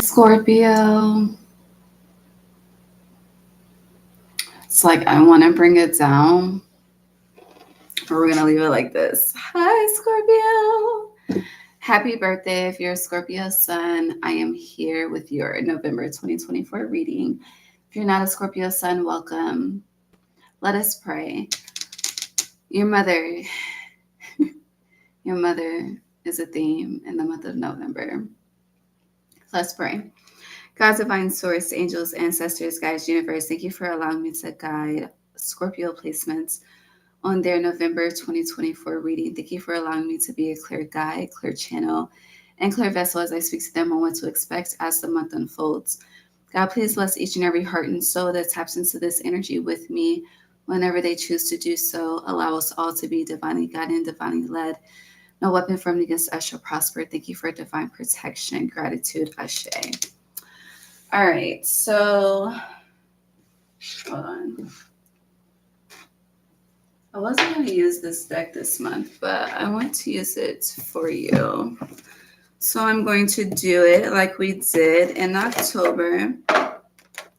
Scorpio. It's like I want to bring it down, or we're going to leave it like this. Hi, Scorpio. Happy birthday if you're a Scorpio sun. I am here with your November 2024 reading. If you're not a Scorpio sun, welcome. Let us pray. Your mother is a theme in the month of November. Let's pray. God's divine source, angels, ancestors, guides, universe, thank you for allowing me to guide Scorpio placements on their November 2024 reading. Thank you for allowing me to be a clear guide, clear channel, and clear vessel as I speak to them on what to expect as the month unfolds. God, please bless each and every heart and soul that taps into this energy with me whenever they choose to do so. Allow us all to be divinely guided and divinely led. No weapon formed against us shall prosper. Thank you for divine protection. Gratitude, Ashe. All right, so hold on. I wasn't going to use this deck this month, but I want to use it for you. So I'm going to do it like we did in October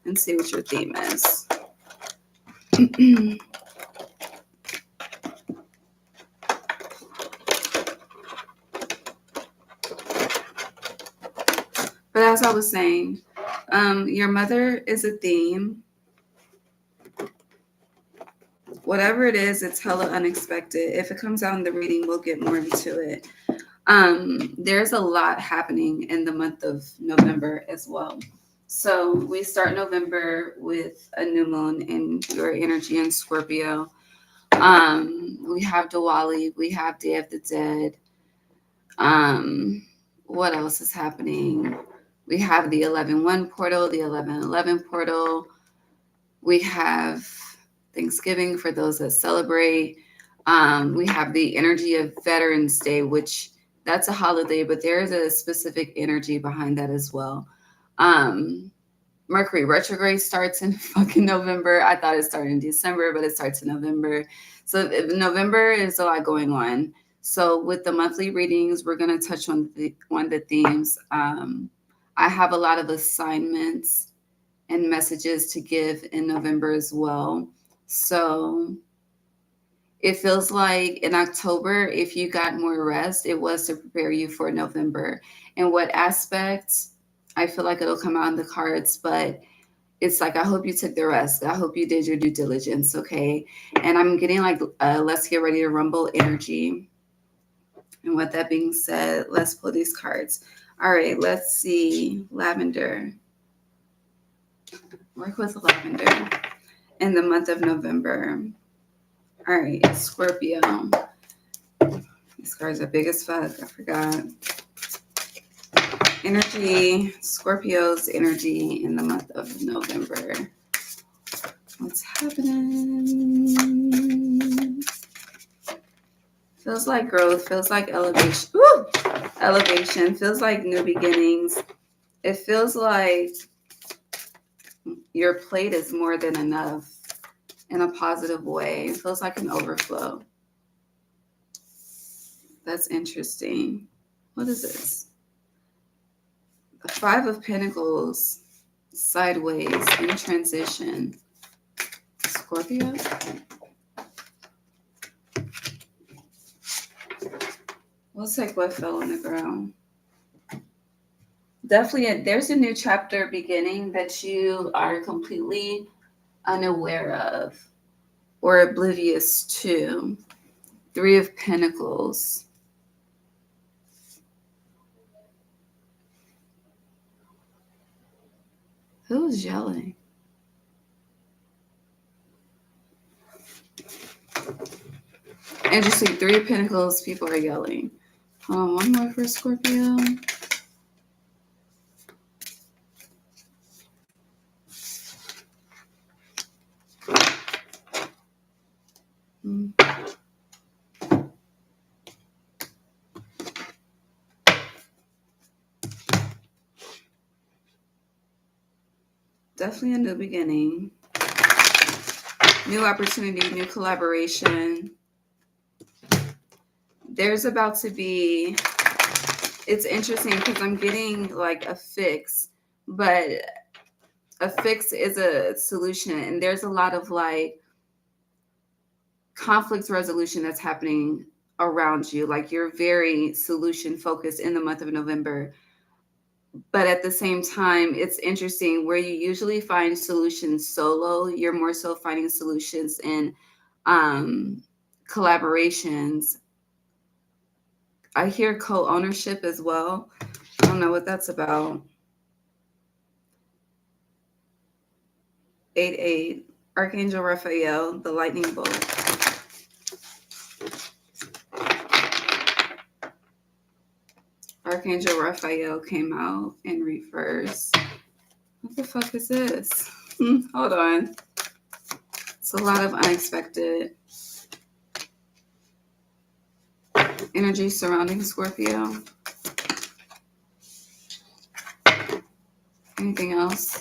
and see what your theme is. But as I was saying, your mother is a theme. Whatever it is, it's hella unexpected. If it comes out in the reading, we'll get more into it. There's a lot happening in the month of November as well. So we start November with a new moon in your energy in Scorpio. We have Diwali, we have Day of the Dead. What else is happening? We have the 11-1 portal, the 11-11 portal. We have Thanksgiving for those that celebrate. We have the energy of Veterans Day, which that's a holiday, but there is a specific energy behind that as well. Mercury retrograde starts in fucking November. I thought it started in December, but it starts in November. So November is a lot going on. So with the monthly readings, we're going to touch on the themes. I have a lot of assignments and messages to give in November as well. So it feels like in October, if you got more rest, it was to prepare you for November. And what aspects, I feel like it'll come out in the cards, but it's like, I hope you took the rest. I hope you did your due diligence, okay? And I'm getting like, let's get ready to rumble energy. And with that being said, let's pull these cards. All right, let's see. Lavender. Work with lavender in the month of November. All right, Scorpio. These cards are big as fuck. I forgot. Energy, Scorpio's energy in the month of November. What's happening? Feels like growth. Feels like elevation. Woo! Elevation. Feels like new beginnings. It feels like your plate is more than enough in a positive way. It feels like an overflow. That's interesting. What is this? The 5 of Pentacles, sideways, in transition. Scorpio? Looks like what fell on the ground. Definitely, there's a new chapter beginning that you are completely unaware of or oblivious to. 3 of Pentacles. Who's yelling? Interesting. 3 of Pentacles, people are yelling. Hold on, one more for Scorpio. Definitely a new beginning. New opportunity, new collaboration. There's about to be, it's interesting because I'm getting like a fix but a fix is a solution, and there's a lot of like conflict resolution that's happening around you. Like you're very solution focused in the month of November. But at the same time, it's interesting where you usually find solutions solo, you're more so finding solutions in um, collaborations. I hear co-ownership as well. I don't know what that's about. 8-8, Archangel Raphael, the lightning bolt. Archangel Raphael came out in reverse. What the fuck is this? Hold on. It's a lot of unexpected energy surrounding Scorpio. Anything else?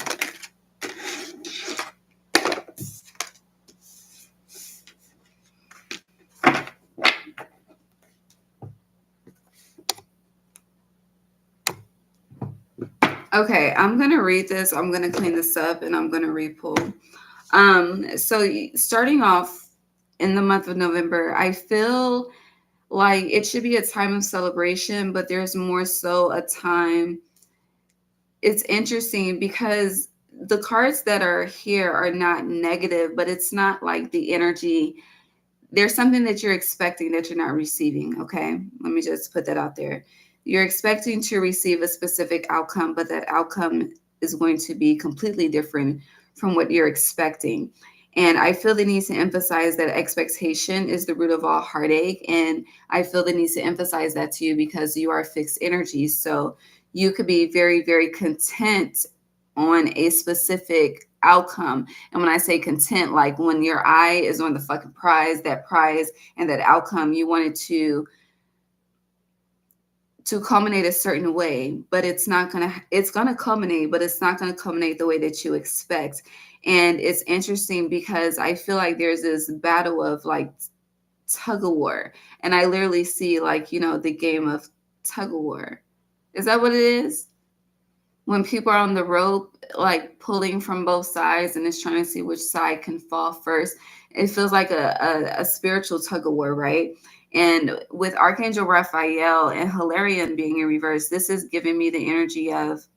Okay, I'm going to read this. I'm going to clean this up and I'm going to re-pull. So starting off in the month of November, I feel like it should be a time of celebration, but there's more so a time. It's interesting because the cards that are here are not negative, but it's not like the energy. There's something that you're expecting that you're not receiving. Okay. Let me just put that out there. You're expecting to receive a specific outcome, but that outcome is going to be completely different from what you're expecting. And I feel the need to emphasize that expectation is the root of all heartache. And I feel the need to emphasize that to you because you are fixed energy. So you could be very, very content on a specific outcome. And when I say content, like when your eye is on the fucking prize and that outcome, you want it to culminate a certain way, but it's gonna culminate, but it's not gonna culminate the way that you expect. And it's interesting because I feel like there's this battle of like tug of war. And I literally see like, the game of tug of war. Is that what it is? When people are on the rope, like pulling from both sides and it's trying to see which side can fall first. It feels like a spiritual tug of war, right? And with Archangel Raphael and Hilarion being in reverse, this is giving me the energy of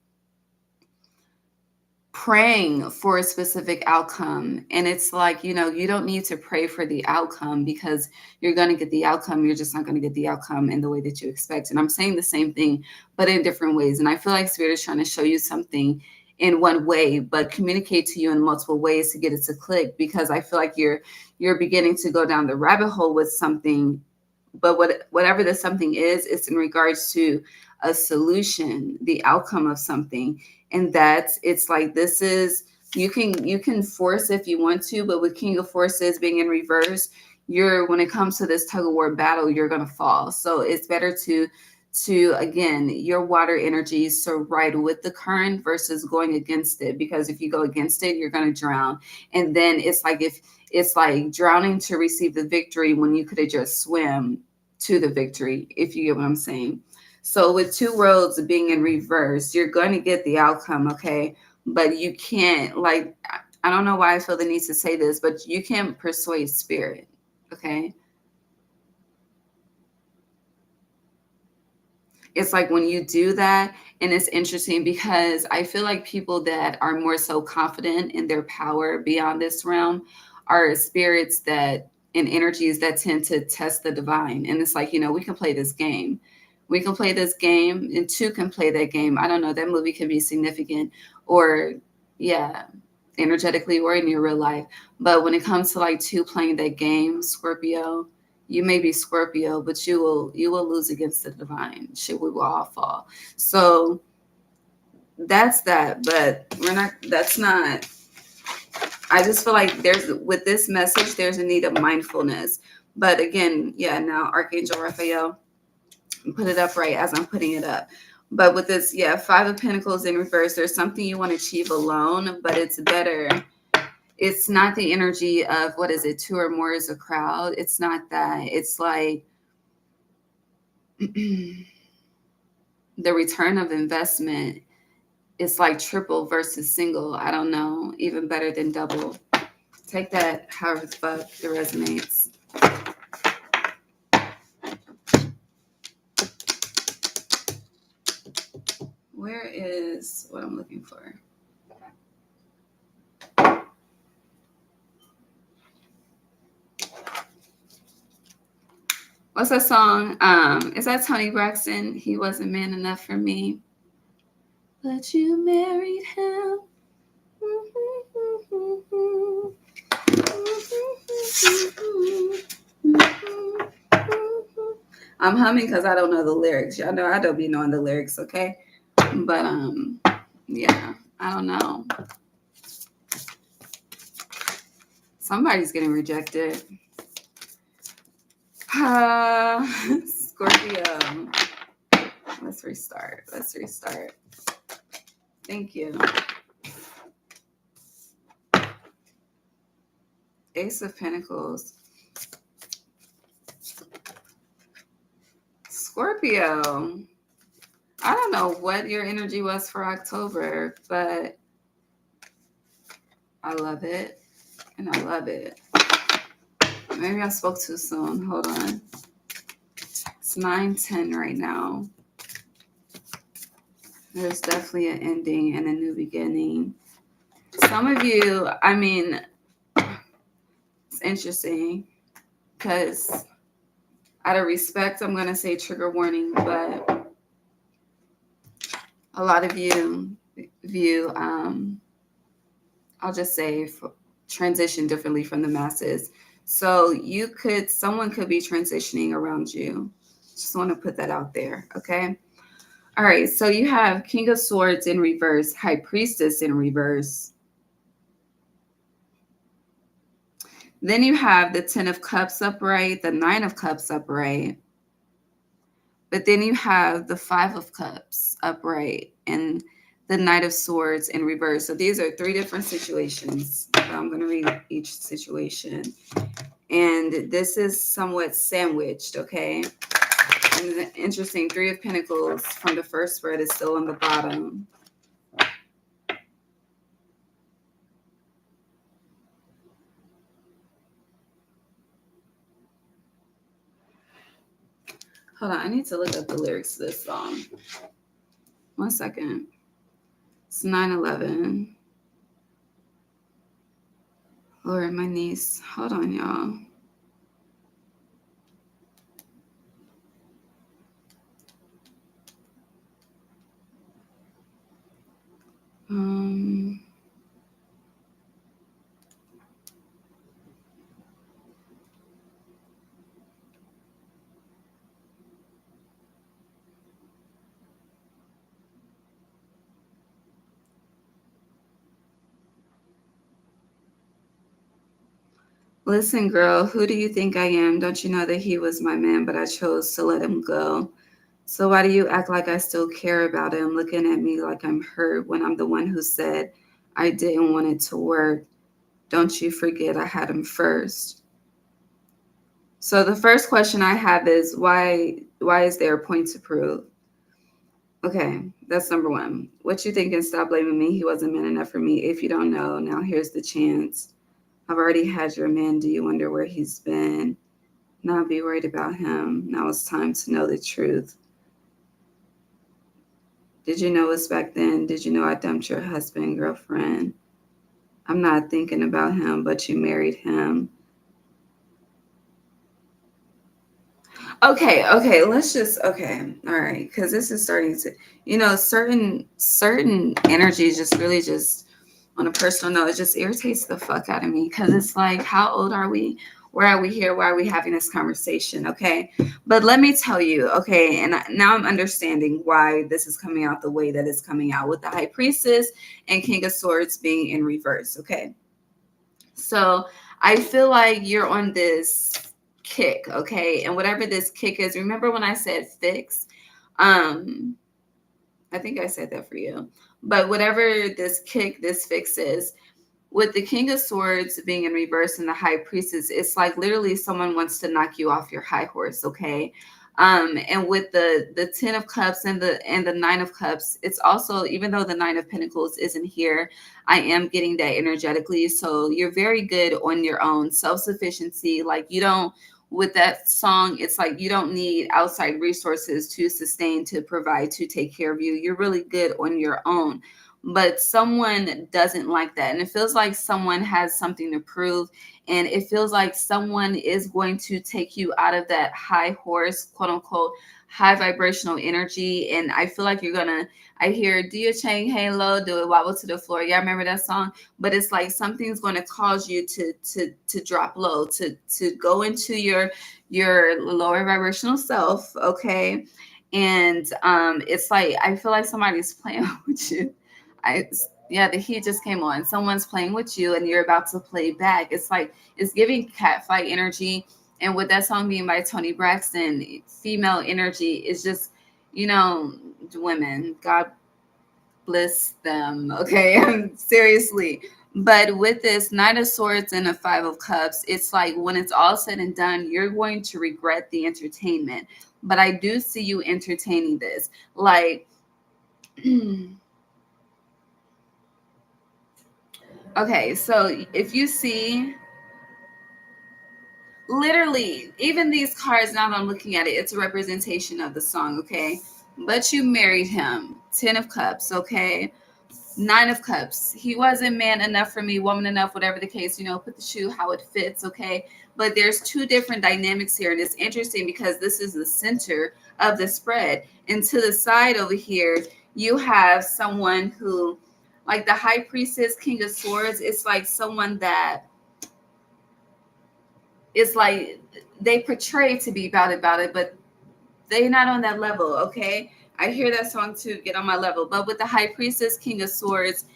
praying for a specific outcome. And it's like, you don't need to pray for the outcome because you're going to get the outcome. You're just not going to get the outcome in the way that you expect. And I'm saying the same thing, but in different ways. And I feel like Spirit is trying to show you something in one way, but communicate to you in multiple ways to get it to click, because I feel like you're beginning to go down the rabbit hole with something. But whatever the something is, it's in regards to a solution, the outcome of something. And it's like, this is, you can force if you want to, but with King of Forces being in reverse, when it comes to this tug of war battle, you're going to fall. So it's better to again, your water energies to ride with the current versus going against it, because if you go against it, you're going to drown. And then it's like drowning to receive the victory when you could have just swim to the victory, if you get what I'm saying. So with two roads being in reverse, you're going to get the outcome, okay? But you can't, like, I don't know why I feel the need to say this, but you can't persuade spirit, okay? It's like when you do that, and it's interesting because I feel like people that are more so confident in their power beyond this realm are spirits that and energies that tend to test the divine. And it's like, we can play this game. We can play this game, and two can play that game. I don't know. That movie can be significant or, yeah, energetically or in your real life. But when it comes to like two playing that game, Scorpio, you may be Scorpio, but you will lose against the divine. Shit, we will all fall. So that's that. But that's not. I just feel like with this message, there's a need of mindfulness. But again, yeah, now Archangel Raphael, put it up right as I'm putting it up. But with this, yeah, Five of Pentacles in reverse, there's something you want to achieve alone, but it's better. It's not the energy of, what is it, two or more is a crowd. It's not that. It's like the return of investment it's like triple versus single. I don't know. Even better than double. Take that however the fuck it resonates. Where is what I'm looking for? What's that song? Is that Toni Braxton? He wasn't man enough for me, but you married him. I'm humming because I don't know the lyrics. Y'all know I don't be knowing the lyrics, okay? But yeah, I don't know. Somebody's getting rejected. Scorpio. Let's restart. Thank you. Ace of Pentacles. Scorpio. I don't know what your energy was for October, but I love it. And I love it. Maybe I spoke too soon. Hold on. It's 9:10 right now. There's definitely an ending and a new beginning. Some of you, I mean, it's interesting because out of respect, I'm going to say trigger warning, but a lot of you view, I'll just say, transition differently from the masses. So someone could be transitioning around you. Just want to put that out there, okay? All right, so you have King of Swords in reverse, High Priestess in reverse. Then you have the 10 of Cups upright, the 9 of Cups upright. But then you have the 5 of Cups upright and the Knight of Swords in reverse. So these are 3 different situations. So I'm going to read each situation. And this is somewhat sandwiched, okay? And the interesting 3 of Pentacles from the first spread is still on the bottom. Hold on, I need to look up the lyrics to this song. 1 second. It's 9/11. Lord, my niece. Hold on, y'all. Listen, girl, who do you think I am? Don't you know that he was my man, but I chose to let him go? So why do you act like I still care about him, looking at me like I'm hurt when I'm the one who said I didn't want it to work? Don't you forget I had him first. So the first question I have is why is there a point to prove? Okay, that's number 1. What you think, and stop blaming me. He wasn't man enough for me. If you don't know, now here's the chance. I've already had your man. Do you wonder where he's been? Not be worried about him. Now it's time to know the truth. Did you know us back then? Did you know I dumped your husband, girlfriend? I'm not thinking about him, but you married him. Okay, let's just, all right, because this is starting to, certain energies just really just, on a personal note, it just irritates the fuck out of me, because it's like, how old are we? Where are we here? Why are we having this conversation? Okay, but let me tell you, okay, and now I'm understanding why this is coming out the way that it's coming out with the High Priestess and King of Swords being in reverse, okay? So I feel like you're on this kick, okay? And whatever this kick is, remember when I said fix? I think I said that for you. But whatever this fix is, with the King of Swords being in reverse and the High Priestess, it's like literally someone wants to knock you off your high horse, okay? And with the 10 of cups and the 9 of cups, it's also, even though the 9 of pentacles isn't here, I am getting that energetically. So you're very good on your own, self-sufficiency. Like, you don't, with that song, it's like you don't need outside resources to sustain, to provide, to take care of you. You're really good on your own. But someone doesn't like that, and it feels like someone has something to prove, and it feels like someone is going to take you out of that high horse, quote unquote, high vibrational energy. And I feel like you're gonna, I hear, do your chain halo, do it wobble to the floor. Yeah, I remember that song. But it's like something's going to cause you to drop low, to go into your lower vibrational self. Okay. And it's like, I feel like somebody's playing with you. Yeah, the heat just came on. Someone's playing with you and you're about to play back. It's like, it's giving catfight energy. And with that song being by Toni Braxton, female energy is just, women, God bless them. Okay. Seriously. But with this Knight of Swords and a Five of Cups, it's like, when it's all said and done, you're going to regret the entertainment. But I do see you entertaining this. Like, okay, so if you see, literally, even these cards, now that I'm looking at it, it's a representation of the song, okay? But you married him. 10 of Cups, okay? 9 of Cups. He wasn't man enough for me, woman enough, whatever the case, put the shoe how it fits, okay? But there's two different dynamics here, and it's interesting because this is the center of the spread. And to the side over here, you have someone who, like the High Priestess, King of Swords, it's like someone that, it's like they portray to be about it, but they're not on that level, okay? I hear that song too, get on my level. But with the High Priestess, King of Swords,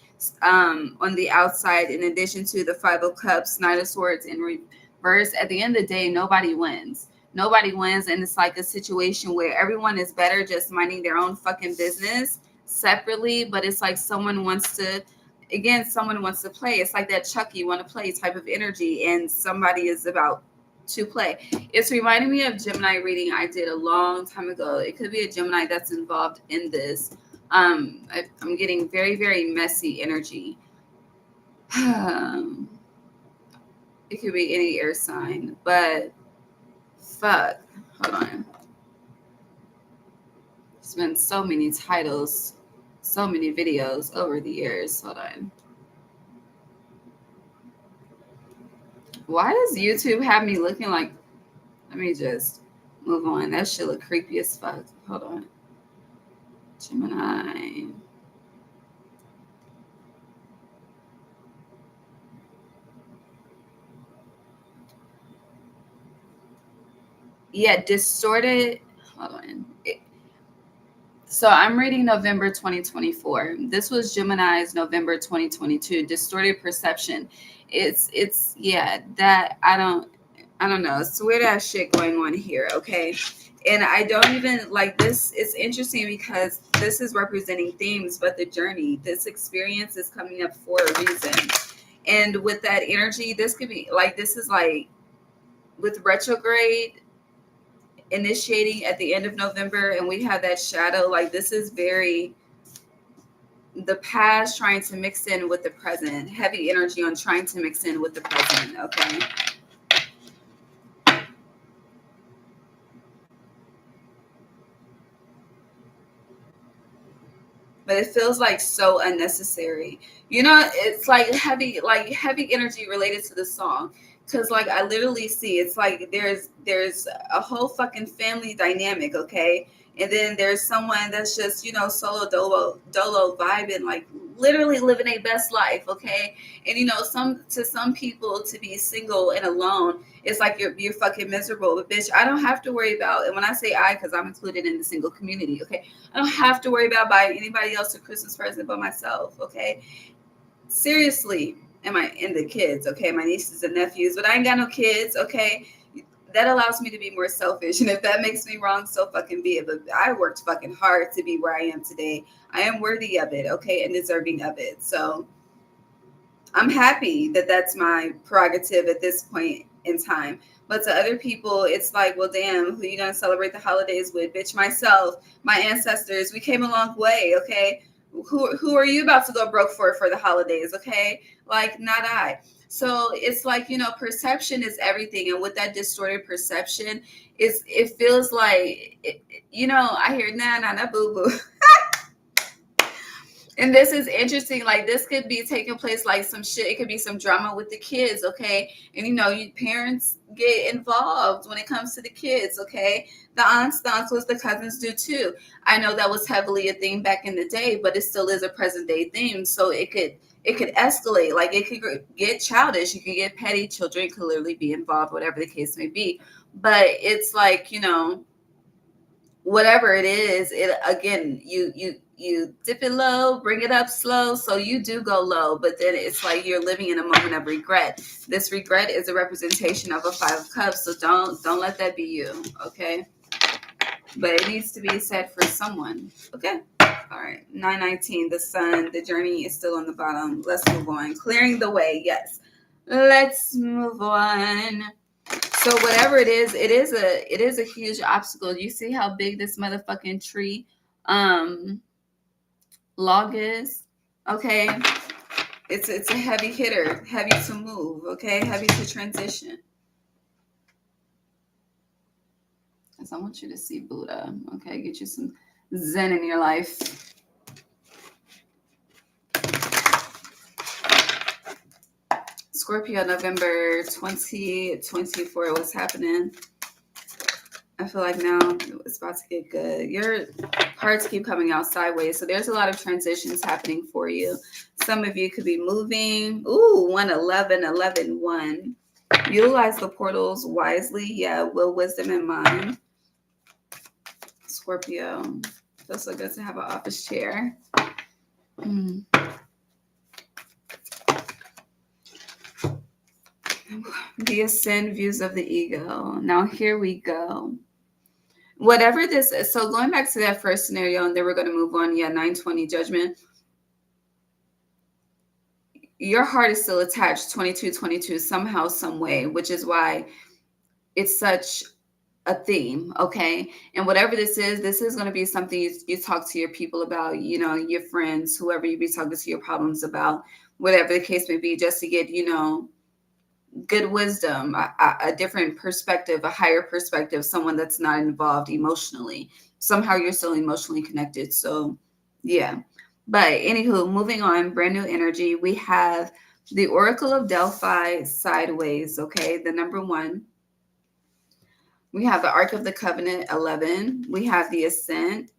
on the outside, in addition to the Five of Cups, Knight of Swords in reverse, at the end of the day, nobody wins. Nobody wins, and it's like a situation where everyone is better just minding their own fucking business separately, but it's like someone wants to play. It's like that Chucky want to play type of energy, and somebody is about to play. It's reminding me of Gemini reading I did a long time ago. It could be a Gemini that's involved in this. I'm getting very, very messy energy. It could be any air sign, but fuck. Hold on. There's been so many titles, so many videos over the years. Hold on. Why does YouTube have me looking like, let me just move on. That shit look creepy as fuck. Hold on. Gemini. Yeah, distorted. Hold on. So I'm reading November 2024. This was Gemini's November 2022. Distorted perception. It's yeah, that I don't know. It's weird ass shit going on here, okay? And I don't even like this. It's interesting because this is representing themes, but the journey, this experience is coming up for a reason. And with that energy, this could be like, this is like with retrograde initiating at the end of November, and we have that shadow. Like, this is very the past trying to mix in with the present. Heavy energy on trying to mix in with the present, okay? But it feels like so unnecessary. It's like heavy energy related to the song. Cause like I literally see it's like there's a whole fucking family dynamic, okay? And then there's someone that's just, solo dolo vibing, like literally living a best life, okay? And some people to be single and alone, it's like you're fucking miserable. But bitch, I don't have to worry about, and when I say I, because I'm included in the single community, okay? I don't have to worry about buying anybody else a Christmas present but myself, okay? Seriously. And the kids, okay? My nieces and nephews, but I ain't got no kids, okay? That allows me to be more selfish. And if that makes me wrong, so fucking be it. But I worked fucking hard to be where I am today. I am worthy of it, okay? And deserving of it. So I'm happy that that's my prerogative at this point in time. But to other people, it's like, well, damn, who you gonna celebrate the holidays with? Bitch, myself, my ancestors, we came a long way, okay? Who are you about to go broke for the holidays, okay? Like, not I. So it's like, perception is everything. And with that distorted perception, it feels like, I hear na boo boo. And this is interesting. Like, this could be taking place like some shit. It could be some drama with the kids, okay? And you parents get involved when it comes to the kids, okay? The aunts, the uncles, the cousins do too. I know that was heavily a thing back in the day, but it still is a present day theme. So it could escalate. Like, it could get childish. You could get petty. Children could literally be involved, whatever the case may be. But it's like, whatever it is, it again, you dip it low, bring it up slow, so you do go low, but then it's like you're living in a moment of regret. This regret is a representation of a 5 of Cups, so don't let that be you, okay? But it needs to be said for someone, okay? All right, 919, the sun, the journey is still on the bottom. Let's move on. Clearing the way, yes. Let's move on. So whatever it is a huge obstacle. You see how big this motherfucking tree log is? Okay. It's a heavy hitter, heavy to move, okay? Heavy to transition. Because I want you to see Buddha, okay? Get you some Zen in your life. Scorpio, November 2024. What's happening? I feel like now it's about to get good. Your cards keep coming out sideways. So there's a lot of transitions happening for you. Some of you could be moving. Ooh, 111, 11, 1. Utilize the portals wisely. Yeah, will, wisdom, and mind. Scorpio. Feels so good to have an office chair. The ascend, views of the ego. Now here we go. Whatever this is, so going back to that first scenario, and then we're going to move on. Yeah, 920 judgment. Your heart is still attached 2222 somehow, some way, which is why it's such a theme, okay? And whatever this is going to be something you talk to your people about, your friends, whoever you be talking to your problems about, whatever the case may be, just to get, good wisdom, a different perspective, a higher perspective, someone that's not involved emotionally. Somehow you're still emotionally connected. So yeah. But anywho, moving on, brand new energy. We have the Oracle of Delphi sideways, okay? The number 1. We have the Ark of the Covenant, 11. We have the Ascent,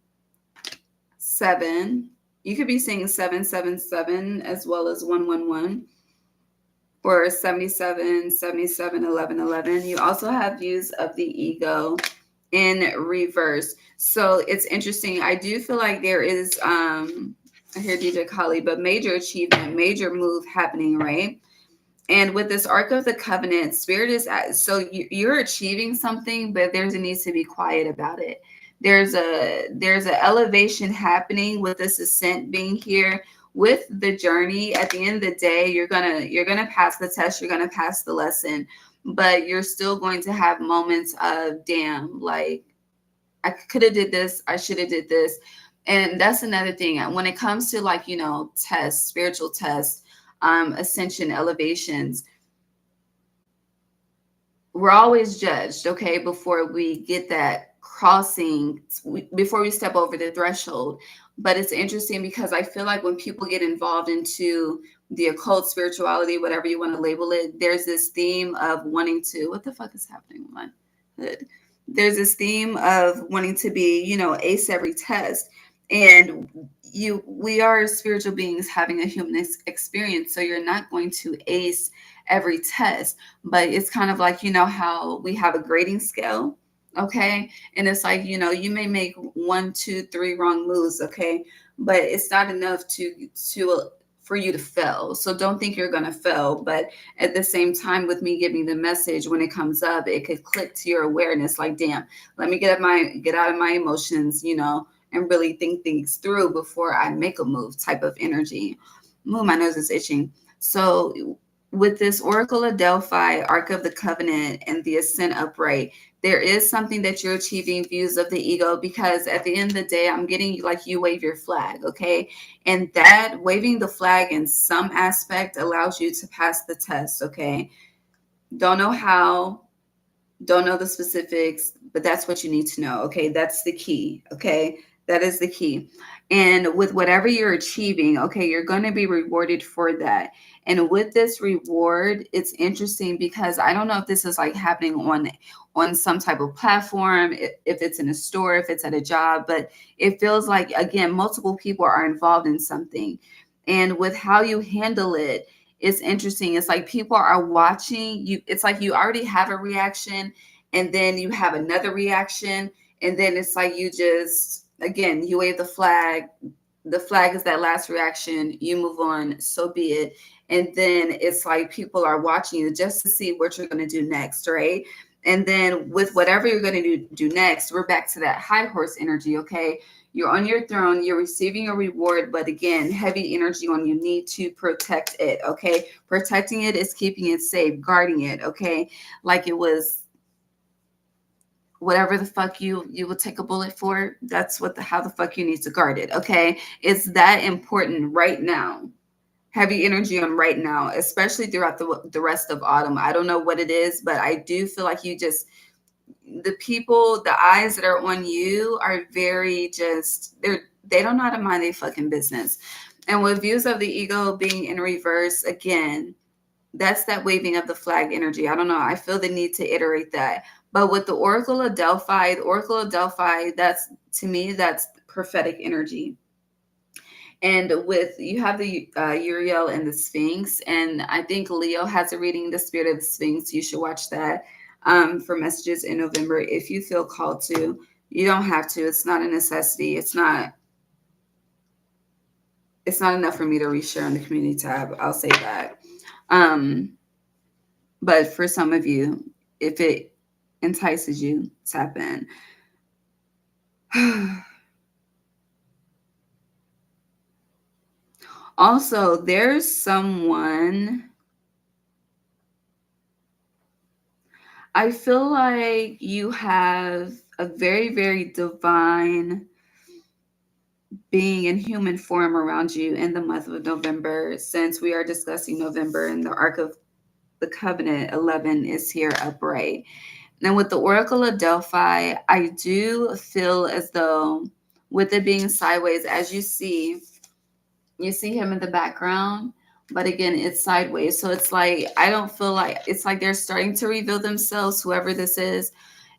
7. You could be seeing 777 as well as 111. Or 77, 77, 11, 11. You also have views of the ego in reverse. So it's interesting. I do feel like there is, I hear DJ Kali, but major achievement, major move happening, right? And with this Ark of the Covenant, Spirit is so you're achieving something, but there's a need to be quiet about it. There's an elevation happening with this ascent being here. With the journey, at the end of the day, you're gonna pass the test, you're gonna pass the lesson, but you're still going to have moments of damn, like I could have did this, I should have did this. And that's another thing. When it comes to like, tests, spiritual tests, ascension, elevations, we're always judged, okay, before we get that crossing, before we step over the threshold. But it's interesting because I feel like when people get involved into the occult, spirituality, whatever you want to label it, there's this theme of wanting to, what the fuck is happening with my hood? There's this theme of wanting to be, ace every test. And we are spiritual beings having a human experience. So you're not going to ace every test, but it's kind of like, how we have a grading scale. Okay. And it's like, you may make 1, 2, 3 wrong moves. Okay. But it's not enough for you to fail. So don't think you're going to fail. But at the same time, with me giving the message, when it comes up, it could click to your awareness. Like, damn, let me get out of my emotions, and really think things through before I make a move type of energy. Ooh, my nose is itching. So with this Oracle of Delphi, Ark of the Covenant, and the Ascent Upright, there is something that you're achieving, views of the ego, because at the end of the day, I'm getting like you wave your flag, okay? And that waving the flag in some aspect allows you to pass the test, okay? Don't know how, don't know the specifics, but that's what you need to know, okay? That's the key, okay? That is the key. And with whatever you're achieving, okay, you're going to be rewarded for that. And with this reward, it's interesting because I don't know if this is like happening on some type of platform, if it's in a store, if it's at a job, but it feels like, again, multiple people are involved in something. And with how you handle it, it's interesting. It's like people are watching you. It's like you already have a reaction, and then you have another reaction, and then it's like you just, again, you wave the flag. The flag is that last reaction. You move on, so be it. And then it's like people are watching you just to see what you're going to do next, right? And then with whatever you're going to do next, we're back to that high horse energy, okay? You're on your throne, you're receiving a reward, but again, heavy energy on you need to protect it, okay? Protecting it is keeping it safe, guarding it, okay? Like it was whatever the fuck you would take a bullet for, that's how the fuck you need to guard it, okay? It's that important right now. Heavy energy on right now, especially throughout the rest of autumn. I don't know what it is, but I do feel like the people, the eyes that are on you are very they don't know how to mind their fucking business. And with views of the ego being in reverse, again, that's that waving of the flag energy. I don't know. I feel the need to iterate that. But with the Oracle of Delphi, that's, to me, that's prophetic energy. And with, you have the Uriel and the Sphinx, and I think Leo has a reading, the Spirit of the Sphinx. You should watch that for messages in November if you feel called to. You don't have to. It's not a necessity. It's not enough for me to reshare on the community tab. I'll say that. But for some of you, if it entices you, tap in. Also, there's someone, I feel like you have a very, very divine being in human form around you in the month of November, since we are discussing November and the Ark of the Covenant 11 is here upright. And with the Oracle of Delphi, I do feel as though, with it being sideways, as you see him in the background, but again, it's sideways. So it's like, I don't feel like, it's like they're starting to reveal themselves, whoever this is.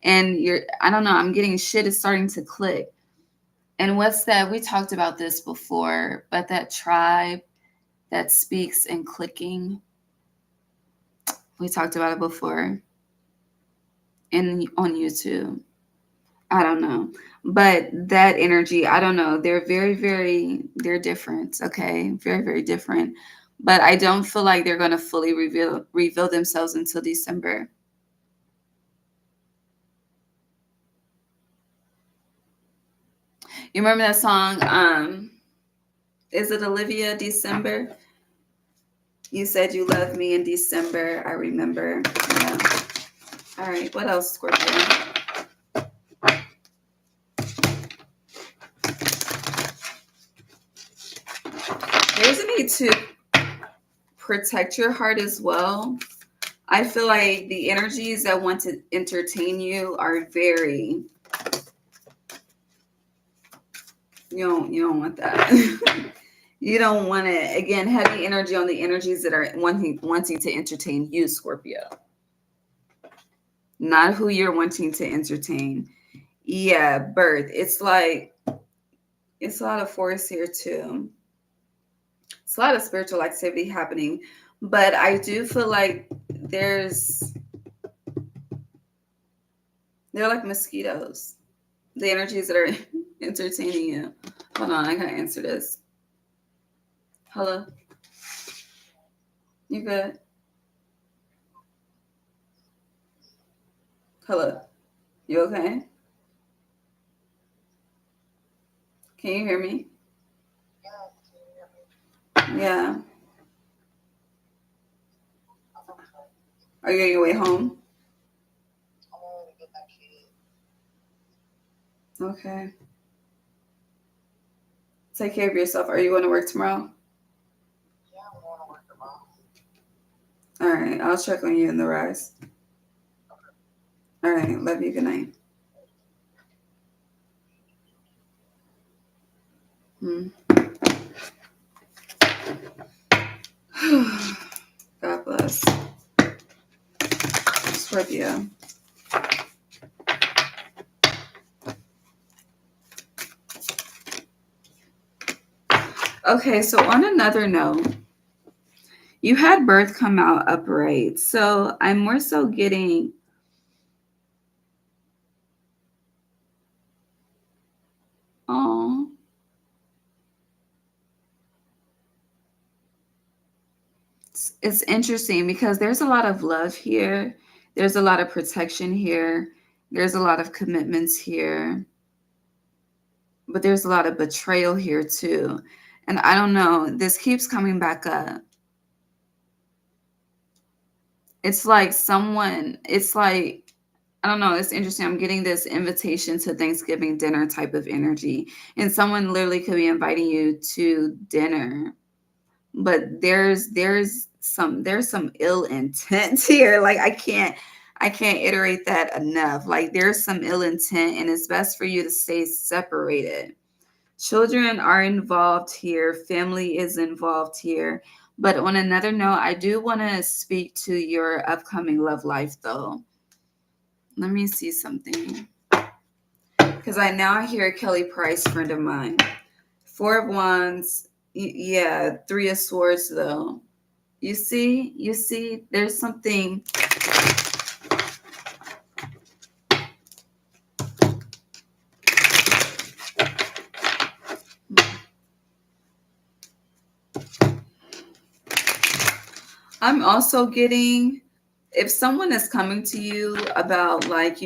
And I don't know, I'm getting shit is starting to click. And what's that? We talked about this before, but that tribe that speaks in clicking, we talked about it before on YouTube. I don't know. But that energy, I don't know. They're very, they're different. Okay. Very, very different. But I don't feel like they're going to fully reveal themselves until December. You remember that song? Is it Olivia, December? You said you loved me in December. I remember. Yeah. All right. What else, Scorpio? There's a need to protect your heart as well. I feel like the energies that want to entertain you are very, you don't want that. You don't want it. Again, heavy energy on the energies that are wanting to entertain you, Scorpio. Not who you're wanting to entertain. Yeah, birth. It's like, it's a lot of force here too. It's a lot of spiritual activity happening. But I do feel like they're like mosquitoes. The energies that are entertaining you. Hold on, I gotta answer this. Hello? You good? Hello? You okay? Can you hear me? Yeah. Are you on your way home? I'm on to get my kid. Okay. Take care of yourself. Are you going to work tomorrow? Yeah, I'm going to work tomorrow. All right. I'll check on you in the rise. All right. Love you. Good night. God bless. Scorpio. Okay, so on another note, you had birth come out upright. So I'm more so getting oh it's interesting because there's a lot of love here. There's a lot of protection here. There's a lot of commitments here. But there's a lot of betrayal here too. And I don't know, this keeps coming back up. It's like I don't know, it's interesting. I'm getting this invitation to Thanksgiving dinner type of energy. And someone literally could be inviting you to dinner. But there's some ill intent here. Like I can't iterate that enough. Like there's some ill intent and it's best for you to stay separated. Children are involved here, family is involved here. But on another note, I do want to speak to your upcoming love life though. Let me see something. Because I now hear a Kelly Price friend of mine. Four of Wands, yeah, Three of Swords though. You see, there's something. I'm also getting, if someone is coming to you about like,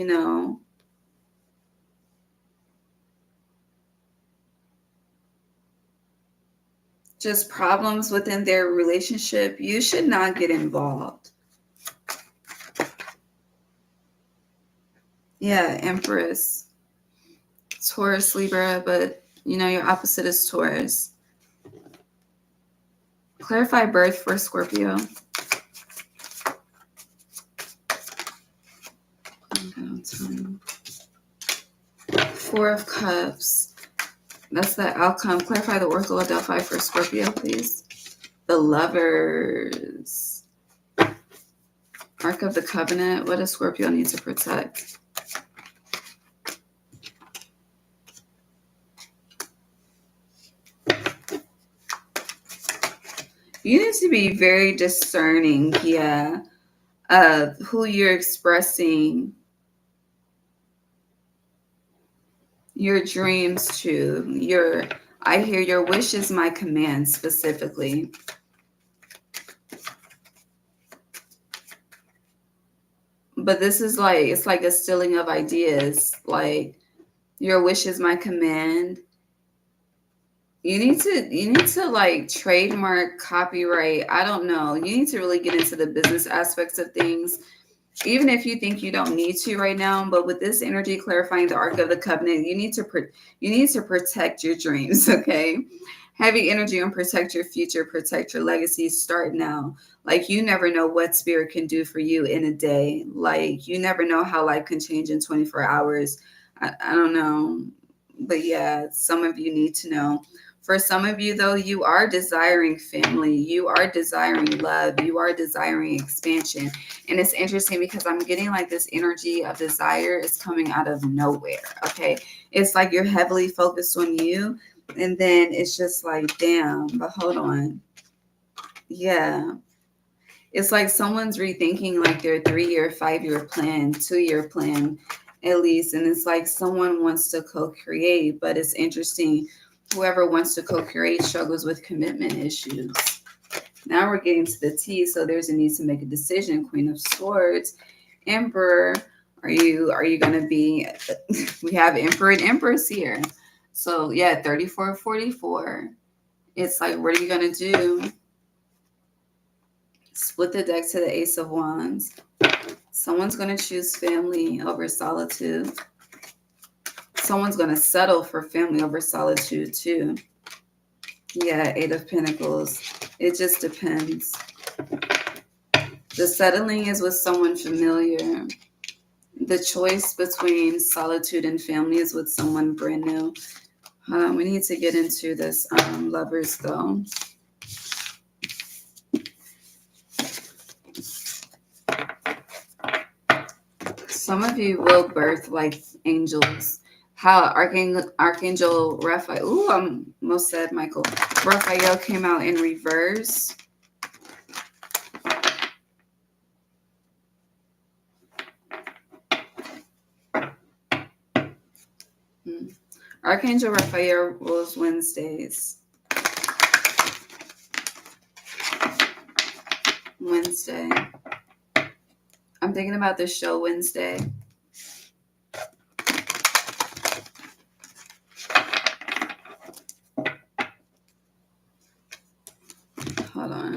just problems within their relationship, you should not get involved. Yeah, Empress, Taurus, Libra, but your opposite is Taurus. Clarify birth for Scorpio. Four of Cups. That's the outcome. Clarify the Oracle of Delphi for Scorpio, please. The Lovers. Ark of the Covenant. What does Scorpio need to protect? You need to be very discerning, yeah, of who you're expressing your dreams to. I hear your wish is my command specifically. But this is like, it's like a stealing of ideas. Like, your wish is my command. You need to like trademark, copyright. I don't know. You need to really get into the business aspects of things. Even if you think you don't need to right now, but with this energy clarifying the Ark of the Covenant, you need to protect your dreams, okay? Heavy energy on protect your future, protect your legacy. Start now. Like you never know what spirit can do for you in a day. Like you never know how life can change in 24 hours. I don't know. But yeah, some of you need to know. For some of you, though, you are desiring family. You are desiring love. You are desiring expansion. And it's interesting because I'm getting like this energy of desire is coming out of nowhere. Okay. It's like you're heavily focused on you. And then it's just like, damn, but hold on. Yeah. It's like someone's rethinking like their 3-year, 5-year plan, 2-year plan, at least. And it's like someone wants to co-create, but it's interesting. Whoever wants to co-create struggles with commitment issues. Now we're getting to the T, so there's a need to make a decision. Queen of Swords, Emperor. Are you gonna be? We have Emperor and Empress here. So yeah, 34-44. It's like, what are you gonna do? Split the deck to the Ace of Wands. Someone's going to choose family over solitude. Someone's going to settle for family over solitude too. Yeah, Eight of Pentacles. It just depends. The settling is with someone familiar. The choice between solitude and family is with someone brand new. We need to get into this lovers though. Some of you will birth like angels. How Archangel Raphael, ooh, I almost said Michael. Raphael came out in reverse. Archangel Raphael rules Wednesdays. Wednesday. I'm thinking about the show Wednesday. Hold on.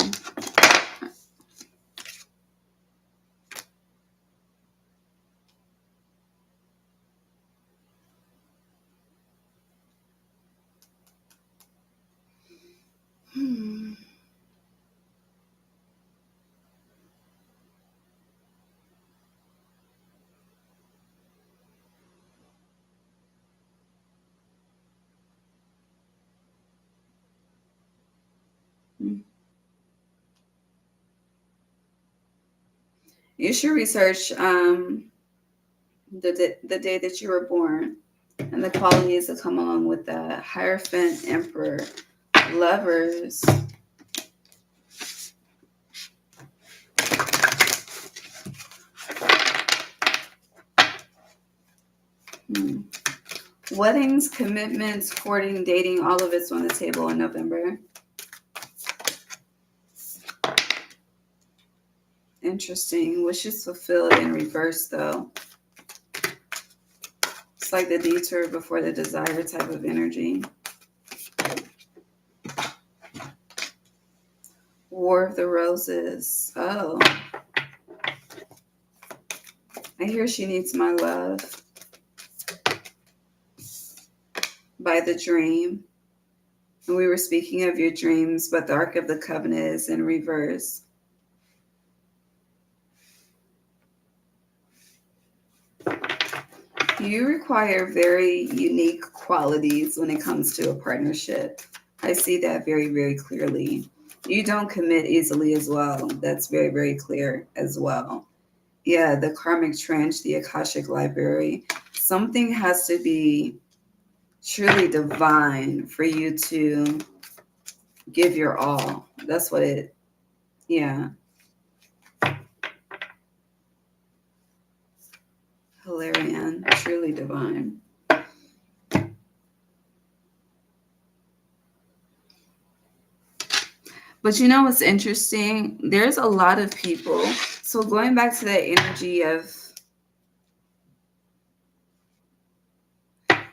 You should research the day that you were born and the qualities that come along with that. Hierophant, Emperor, Lovers. Weddings, commitments, courting, dating, all of it's on the table in November. Interesting. Wishes fulfilled in reverse, though. It's like the detour before the desire type of energy. War of the Roses. Oh. I hear she needs my love. By the Dream. And we were speaking of your dreams, but the Ark of the Covenant is in reverse. You require very unique qualities when it comes to a partnership. I see that very, very clearly. You don't commit easily as well. That's very, very clear as well. Yeah, the Karmic Trench, the Akashic Library. Something has to be truly divine for you to give your all. That's what it, yeah. Hilarion, truly divine. But you know what's interesting? There's a lot of people. So going back to that energy of,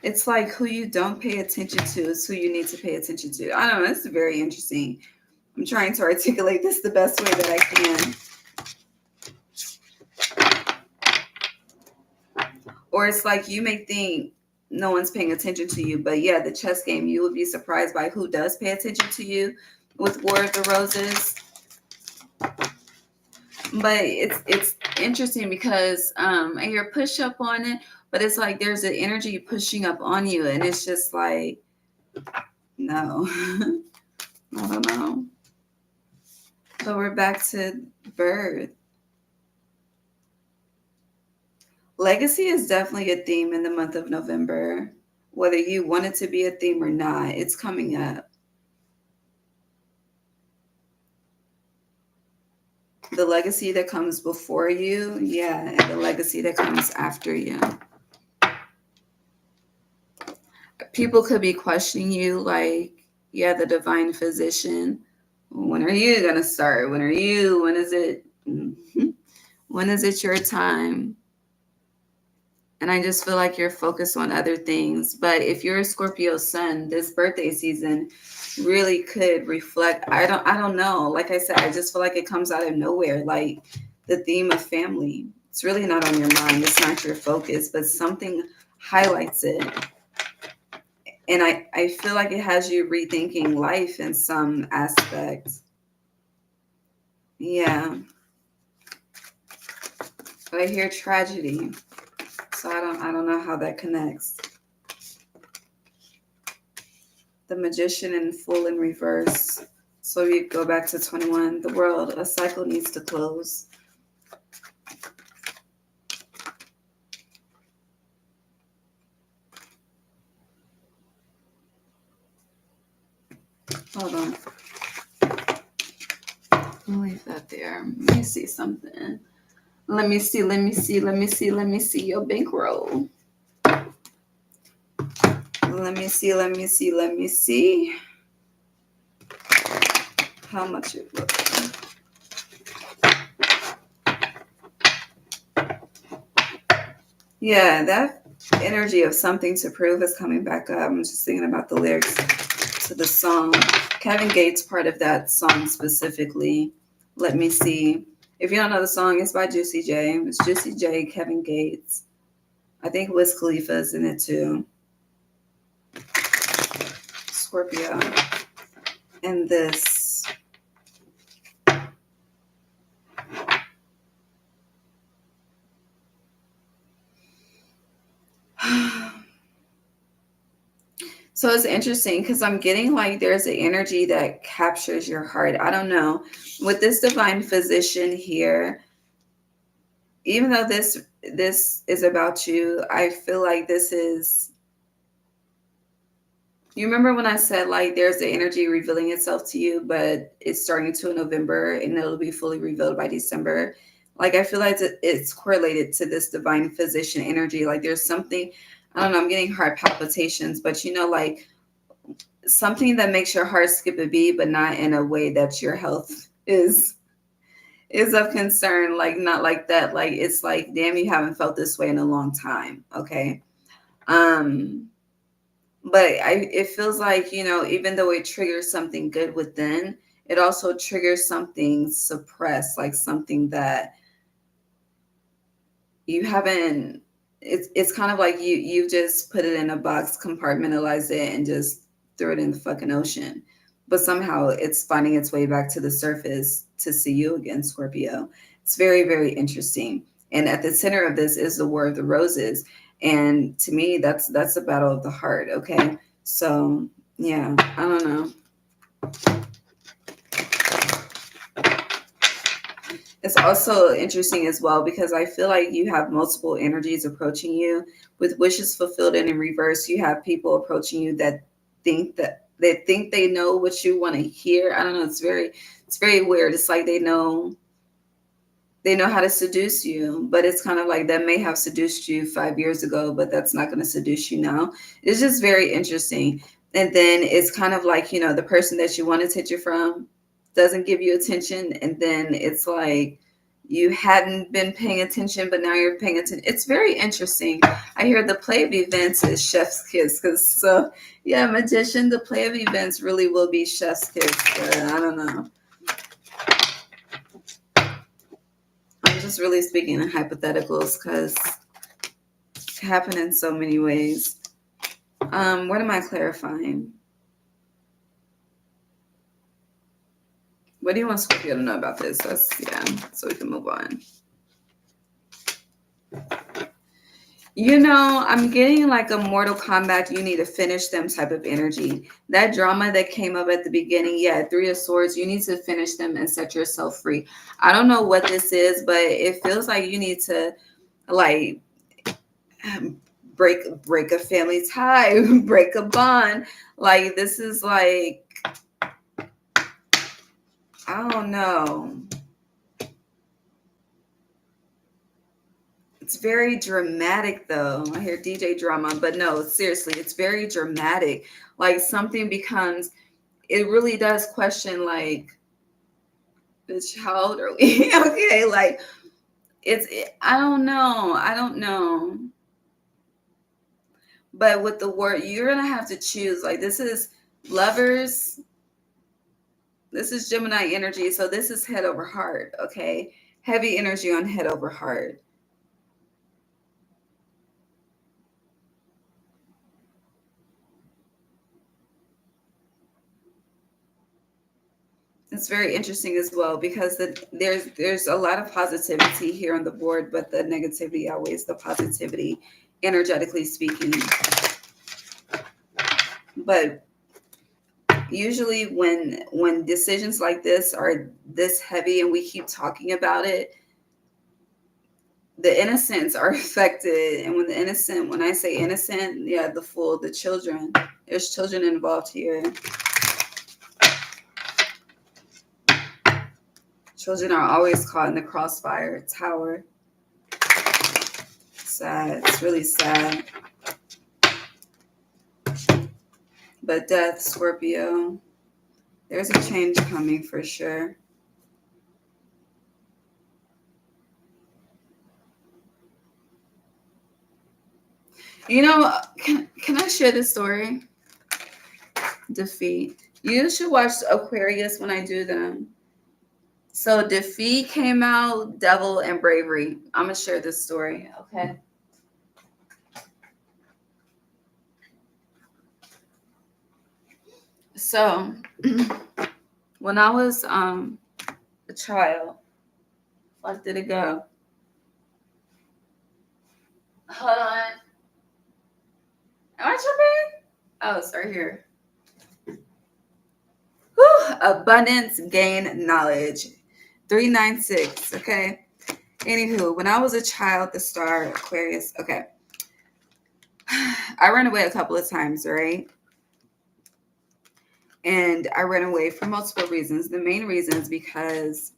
it's like who you don't pay attention to is who you need to pay attention to. I don't know. It's very interesting. I'm trying to articulate this the best way that I can. Or it's like you may think no one's paying attention to you, but yeah, the chess game, you would be surprised by who does pay attention to you with War of the Roses. But it's interesting because and you're push up on it, but it's like there's an energy pushing up on you, and it's just like, no. I don't know. But we're back to birth. Legacy is definitely a theme in the month of November. Whether you want it to be a theme or not, it's coming up. The legacy that comes before you, yeah, and the legacy that comes after you. People could be questioning you like, yeah, the divine physician. When are you going to start? When is it? When is it your time? And I just feel like you're focused on other things. But if you're a Scorpio sun, this birthday season really could reflect. I don't know. Like I said, I just feel like it comes out of nowhere. Like the theme of family. It's really not on your mind. It's not your focus, but something highlights it. And I feel like it has you rethinking life in some aspects. Yeah. But I hear tragedy. So I don't know how that connects. The Magician in full in reverse. So we go back to 21. The world, a cycle needs to close. Hold on. I'll leave that there. Let me see something. Let me see your bankroll. Let me see. How much it looks. Yeah, that energy of something to prove is coming back up. I'm just thinking about the lyrics to the song. Kevin Gates part of that song specifically. Let me see. If you don't know the song, it's by Juicy J. It's Juicy J, Kevin Gates. I think Wiz Khalifa's in it too. Scorpio. And this. So it's interesting because I'm getting like there's an energy that captures your heart. I don't know. With this divine physician here, even though this is about you, I feel like this is. You remember when I said like there's the energy revealing itself to you, but it's starting to in November and it'll be fully revealed by December. Like I feel like it's correlated to this divine physician energy. Like there's something, I don't know, I'm getting heart palpitations, but you know, like something that makes your heart skip a beat, but not in a way that your health is of concern. Like not like that. Like it's like, damn, you haven't felt this way in a long time. Okay. But it feels like, you know, even though it triggers something good within, it also triggers something suppressed, like something that you haven't. It's kind of like you just put it in a box, compartmentalize it, and just throw it in the fucking ocean. But somehow it's finding its way back to the surface to see you again, Scorpio. It's very, very interesting. And at the center of this is the War of the Roses. And to me, that's a battle of the heart. Okay. So yeah, I don't know. It's also interesting as well because I feel like you have multiple energies approaching you. With wishes fulfilled and in reverse, you have people approaching you that think they know what you want to hear. I don't know. It's very weird. It's like they know how to seduce you, but it's kind of like that may have seduced you 5 years ago, but that's not going to seduce you now. It's just very interesting. And then it's kind of like, you know, the person that you want attention from doesn't give you attention. And then it's like you hadn't been paying attention, but now you're paying attention. It's very interesting. I hear the play of events is chef's kiss. So yeah, magician, the play of events really will be chef's kiss. But I don't know. I'm just really speaking in hypotheticals because it can happen in so many ways. What am I clarifying? What do you want Scorpio to know about this? So we can move on. You know, I'm getting like a Mortal Kombat, you need to finish them type of energy. That drama that came up at the beginning, yeah, 3 of Swords, you need to finish them and set yourself free. I don't know what this is, but it feels like you need to like break a family tie, break a bond. Like this is like, I don't know. It's very dramatic though. I hear DJ drama, but no, seriously, it's very dramatic. Like something becomes, it really does question like, bitch, how old are we? Okay, like I don't know. But with the word, you're going to have to choose. Like, this is lovers. This is Gemini energy. So this is head over heart. Okay. Heavy energy on head over heart. It's very interesting as well because there's a lot of positivity here on the board, but the negativity outweighs the positivity, energetically speaking. But usually when decisions like this are this heavy and we keep talking about it, the innocents are affected. And when I say innocent, yeah, the children, there's children involved here. Children are always caught in the crossfire. Tower. Sad. It's really sad. But death, Scorpio. There's a change coming for sure. You know, can I share this story? Defeat. You should watch Aquarius when I do them. So Defeat came out, Devil, and Bravery. I'm going to share this story, okay? So when I was a child, fuck did it go? Hold on. Am I tripping? Oh, it's right here. Whew, abundance, gain, knowledge. 396, okay? Anywho, when I was a child, the star Aquarius, okay. I ran away a couple of times, right? And I ran away for multiple reasons. The main reason is because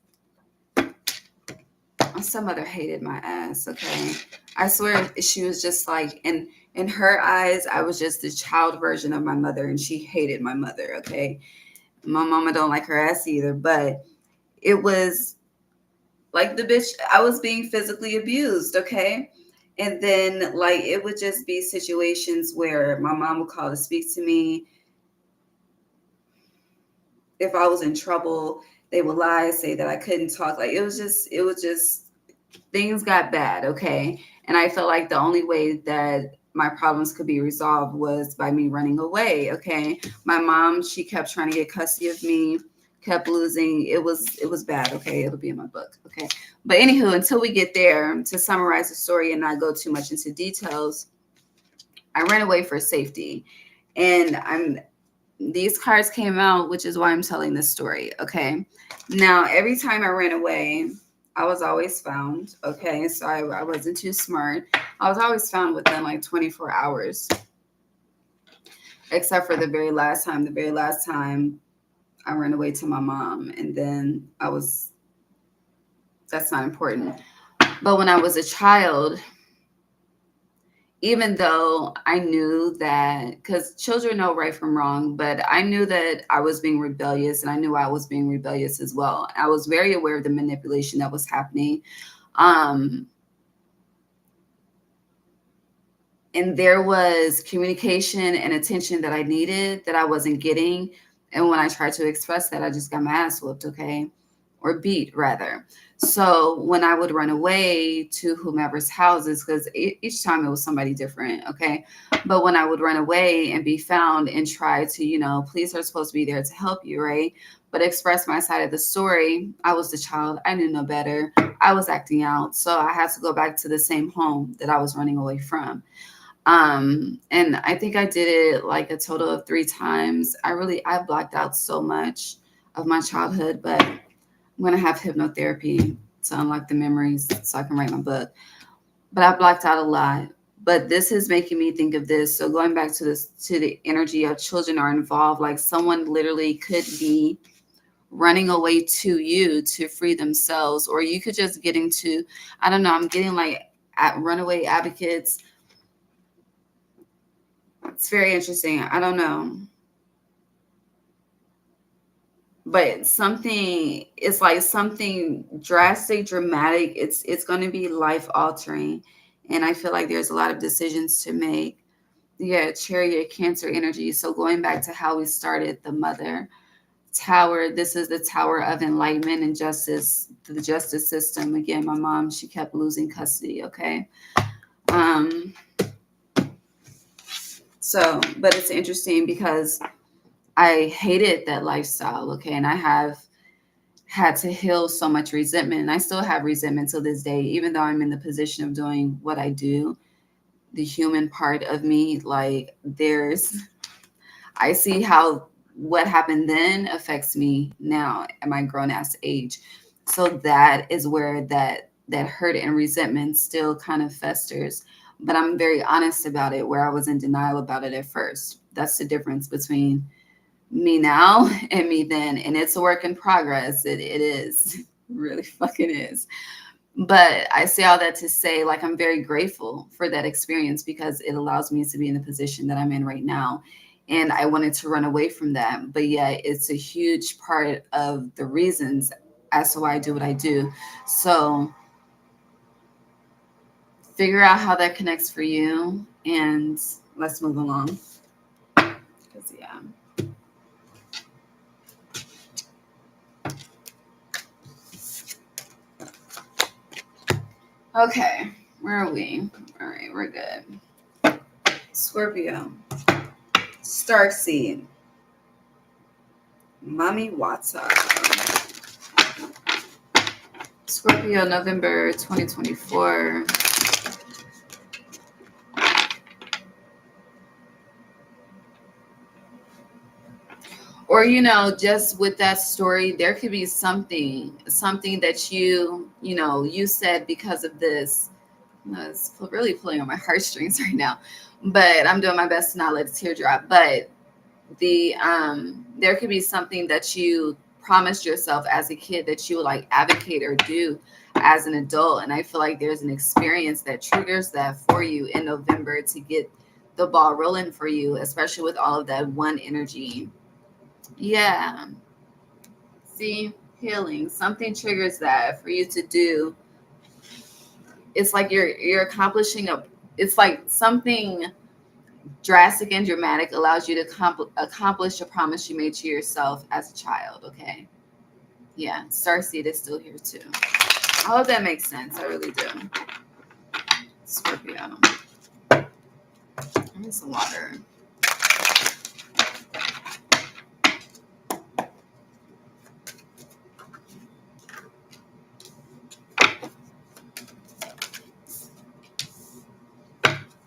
some mother hated my ass, okay? I swear she was just like, in her eyes, I was just the child version of my mother, and she hated my mother, okay? My mama don't like her ass either, but it was like the bitch, I was being physically abused, okay? And then, like, it would just be situations where my mom would call to speak to me. If I was in trouble, they would lie, say that I couldn't talk. Like, it was just, things got bad, okay? And I felt like the only way that my problems could be resolved was by me running away, okay? My mom, she kept trying to get custody of me, kept losing. It was bad, okay? It'll be in my book, okay? But anywho, until we get there, to summarize the story and not go too much into details, I ran away for safety. And these cards came out, which is why I'm telling this story, okay? Now, every time I ran away, I was always found, okay? So I wasn't too smart. I was always found within like 24 hours, except for the very last time. The very last time I ran away to my mom, and then that's not important. But when I was a child, even though I knew that, because children know right from wrong, but I knew that I was being rebellious, and I knew I was being rebellious as well. I was very aware of the manipulation that was happening. And there was communication and attention that I needed that I wasn't getting. And when I tried to express that, I just got my ass whooped, okay? Or beat, rather. So when I would run away to whomever's houses, because each time it was somebody different, okay? But when I would run away and be found and try to, police are supposed to be there to help you, right? But express my side of the story, I was the child. I knew no better. I was acting out. So I had to go back to the same home that I was running away from. And I think I did it like a total of 3 times. I blocked out so much of my childhood, but I'm going to have hypnotherapy to unlock the memories so I can write my book. But I blocked out a lot. But this is making me think of this. So going back to the energy of children are involved, like someone literally could be running away to you to free themselves, or you could just get into, I don't know, I'm getting like at runaway advocates. It's very interesting. I don't know. But it's like something drastic, dramatic. It's going to be life altering. And I feel like there's a lot of decisions to make. Yeah, Chariot, Cancer energy. So going back to how we started, the Mother Tower, this is the Tower of Enlightenment and Justice, the justice system. Again, my mom, she kept losing custody, okay? Um, but it's interesting because I hated that lifestyle, okay? And I have had to heal so much resentment. And I still have resentment to this day, even though I'm in the position of doing what I do. The human part of me, like, I see how what happened then affects me now at my grown ass age. So that is where that hurt and resentment still kind of festers. But I'm very honest about it, where I was in denial about it at first. That's the difference between me now and me then. And it's a work in progress. It is. It really fucking is. But I say all that to say, like, I'm very grateful for that experience because it allows me to be in the position that I'm in right now. And I wanted to run away from that. But yeah, it's a huge part of the reasons as to why I do what I do. So figure out how that connects for you and let's move along. 'Cause, yeah. Okay, where are we? All right, we're good. Scorpio, Starseed, Mommy Watsa. Scorpio, November 2024. Or, just with that story, there could be something that you said because of this. It's really pulling on my heartstrings right now, but I'm doing my best to not let a tear drop. But there could be something that you promised yourself as a kid that you would like advocate or do as an adult. And I feel like there's an experience that triggers that for you in November to get the ball rolling for you, especially with all of that one energy. Yeah. See, healing. Something triggers that for you to do. It's like you're accomplishing it's like something drastic and dramatic allows you to accomplish a promise you made to yourself as a child, okay? Yeah, Starseed is still here too. I hope that makes sense. I really do. Scorpio. I need some water.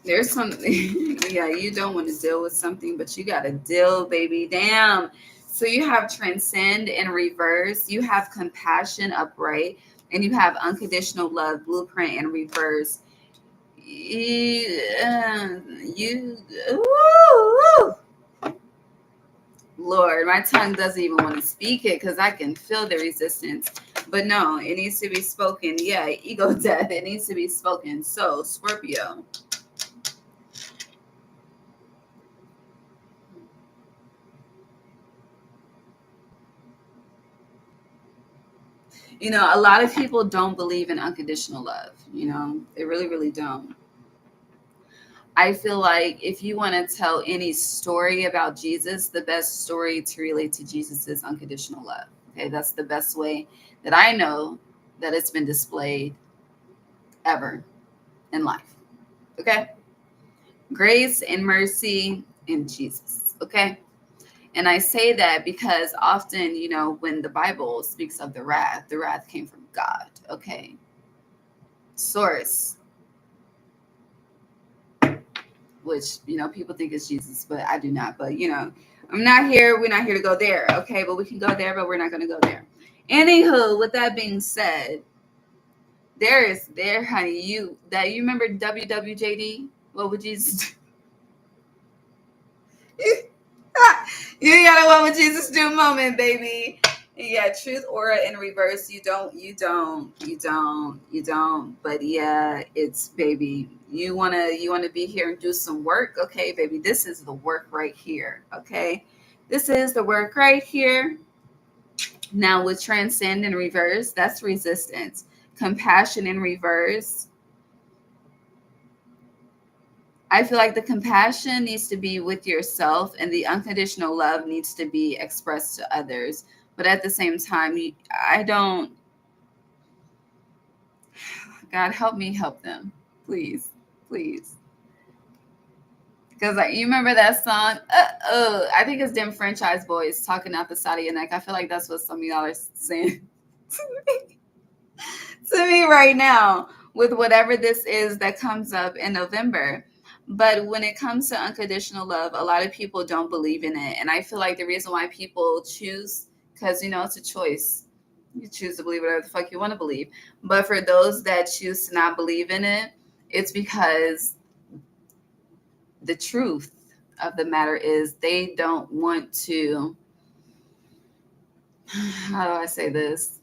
There's some, yeah, you don't want to deal with something, but you got to deal, baby. Damn. So you have transcend in reverse, you have compassion upright, and you have unconditional love blueprint in reverse. Ooh, Lord, my tongue doesn't even want to speak it because I can feel the resistance. But no, it needs to be spoken. Yeah, ego death. It needs to be spoken. So, Scorpio. A lot of people don't believe in unconditional love. They really, really don't. I feel like if you want to tell any story about Jesus, the best story to relate to Jesus is unconditional love. Okay, that's the best way that I know that it's been displayed ever in life. Okay, grace and mercy in Jesus. Okay, and I say that because often, when the Bible speaks of the wrath came from God. Okay, source, which people think is Jesus, but I do not. But I'm not here. We're not here to go there. Okay, but we can go there, but we're not going to go there. Anywho, with that being said, honey. You remember WWJD? What would Jesus do? You got a what would Jesus do moment, baby. Yeah, truth aura in reverse. You don't. But yeah, it's baby. You wanna be here and do some work, okay, baby. This is the work right here, okay. This is the work right here. Now with transcend in reverse, that's resistance. Compassion in reverse. I feel like the compassion needs to be with yourself and the unconditional love needs to be expressed to others. But at the same time, I don't, God help me help them. Please, please. Because like you remember that song? I think it's them franchise boys talking out the side of your neck. I feel like that's what some of y'all are saying to me right now with whatever this is that comes up in November. But when it comes to unconditional love, a lot of people don't believe in it. And I feel like the reason why people choose, because, it's a choice. You choose to believe whatever the fuck you want to believe. But for those that choose to not believe in it, it's because the truth of the matter is they don't want to, how do I say this?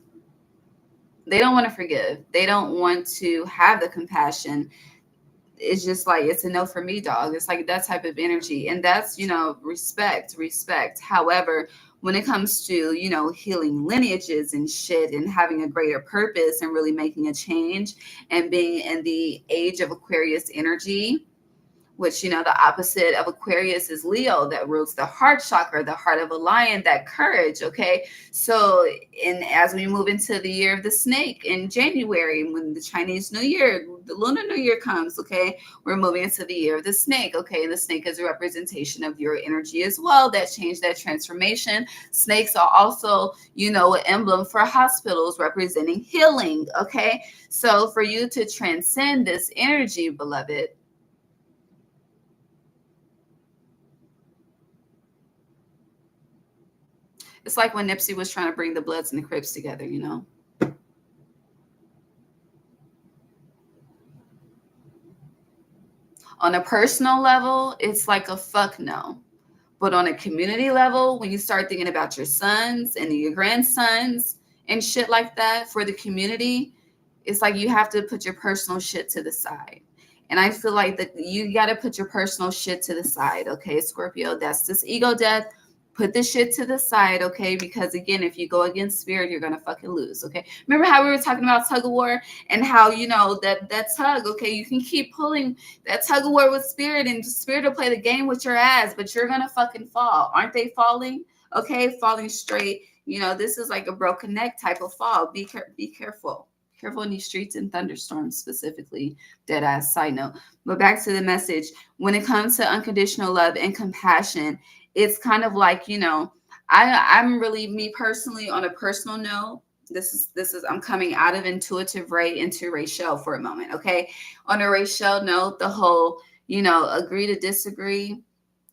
They don't want to forgive. They don't want to have the compassion. It's just like it's a no for me, dog. It's like that type of energy. And that's, respect. However, when it comes to, healing lineages and shit and having a greater purpose and really making a change and being in the age of Aquarius energy, which, the opposite of Aquarius is Leo, that rules the heart chakra, the heart of a lion, that courage. Okay. So, as we move into the year of the snake in January, when the Chinese New Year, the Lunar New Year comes, okay, we're moving into the year of the snake. Okay. And the snake is a representation of your energy as well, that change, that transformation. Snakes are also, an emblem for hospitals representing healing. Okay. So, for you to transcend this energy, beloved, it's like when Nipsey was trying to bring the Bloods and the Crips together. On a personal level, it's like a fuck no. But on a community level, when you start thinking about your sons and your grandsons and shit like that for the community, it's like you have to put your personal shit to the side. And I feel like that you got to put your personal shit to the side. Okay, Scorpio, that's this ego death. Put the shit to the side, okay? Because again, if you go against spirit, you're gonna fucking lose, okay? Remember how we were talking about tug of war and how that tug, okay? You can keep pulling that tug of war with spirit, and spirit will play the game with your ass, but you're gonna fucking fall. Aren't they falling? Okay, falling straight. This is like a broken neck type of fall. Be careful. Careful in these streets and thunderstorms specifically. Dead ass side note. But back to the message. When it comes to unconditional love and compassion, it's kind of like, I'm really, me personally, on a personal note, this is I'm coming out of intuitive Ray into Rachel for a moment. Okay. On a Rachel note, the whole, agree to disagree.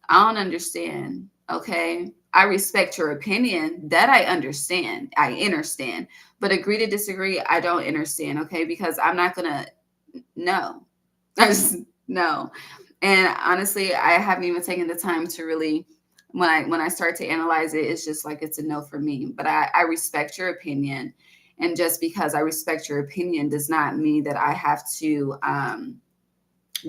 I don't understand. Okay. I respect your opinion. That I understand. I understand. But agree to disagree, I don't understand. Okay. Because I'm not gonna no. I just no. And honestly, I haven't even taken the time to really, when I start to analyze it, it's just like it's a no for me. But I respect your opinion. And just because I respect your opinion does not mean that I have to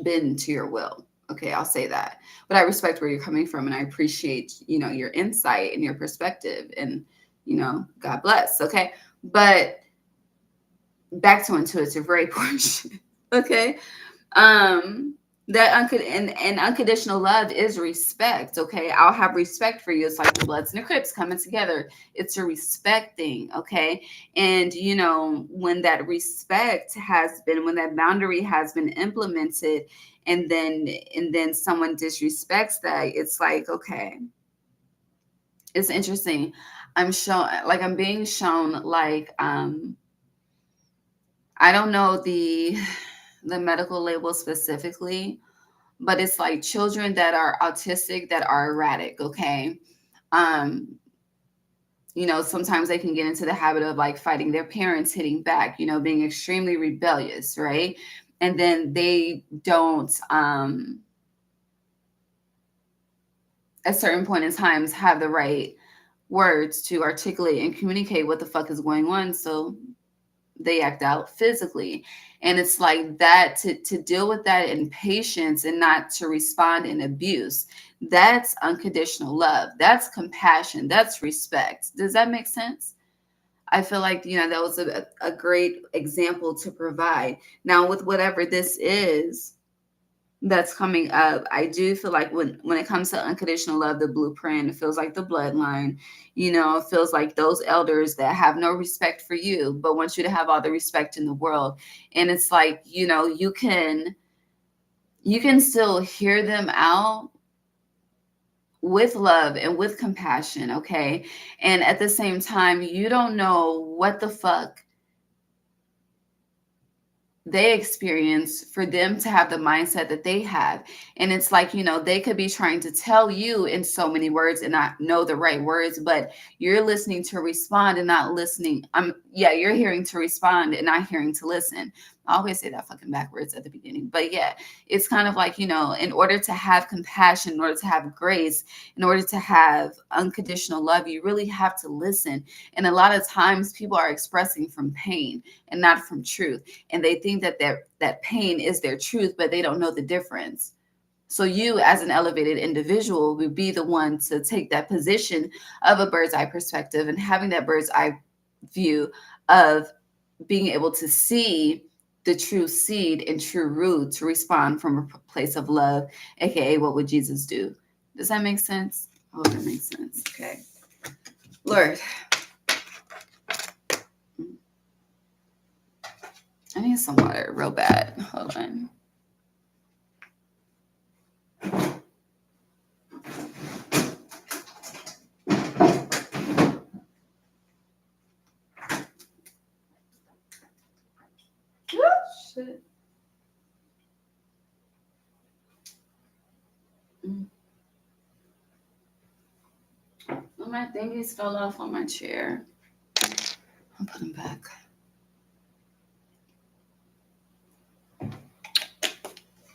bend to your will. Okay, I'll say that. But I respect where you're coming from and I appreciate, your insight and your perspective, and God bless. Okay. But back to intuitive Ray portion. Okay. And unconditional love is respect. Okay, I'll have respect for you. It's like the Bloods and the Crips coming together. It's a respect thing. Okay, and when that respect has been, when that boundary has been implemented, and then someone disrespects that, it's like, okay, it's interesting. I'm being shown like I don't know the medical label specifically, but it's like children that are autistic that are erratic. Okay. um Sometimes they can get into the habit of like fighting their parents, hitting back, being extremely rebellious, right? And then they don't at certain point in times have the right words to articulate and communicate what the fuck is going on, so they act out physically. And it's like that, to deal with that in patience and not to respond in abuse. That's unconditional love. That's compassion. That's respect. Does that make sense? I feel like, that was a great example to provide. Now, with whatever this is, that's coming up. I do feel like when it comes to unconditional love, the blueprint, it feels like the bloodline, it feels like those elders that have no respect for you, but want you to have all the respect in the world. And it's like, you can still hear them out with love and with compassion, okay? And at the same time, you don't know what the fuck they experience for them to have the mindset that they have. And it's like, they could be trying to tell you in so many words and not know the right words, but you're listening to respond and not listening. You're hearing to respond and not hearing to listen. I always say that fucking backwards at the beginning. But yeah, it's kind of like, in order to have compassion, in order to have grace, in order to have unconditional love, you really have to listen. And a lot of times people are expressing from pain and not from truth. And they think that pain is their truth, but they don't know the difference. So you, as an elevated individual, would be the one to take that position of a bird's eye perspective and having that bird's eye view of being able to see the true seed and true root to respond from a place of love, aka what would Jesus do? Does that make sense? I hope that makes sense. Okay. Lord, I need some water real bad. Hold on. Shit. Well, my thingies fell off on my chair. I'll put them back.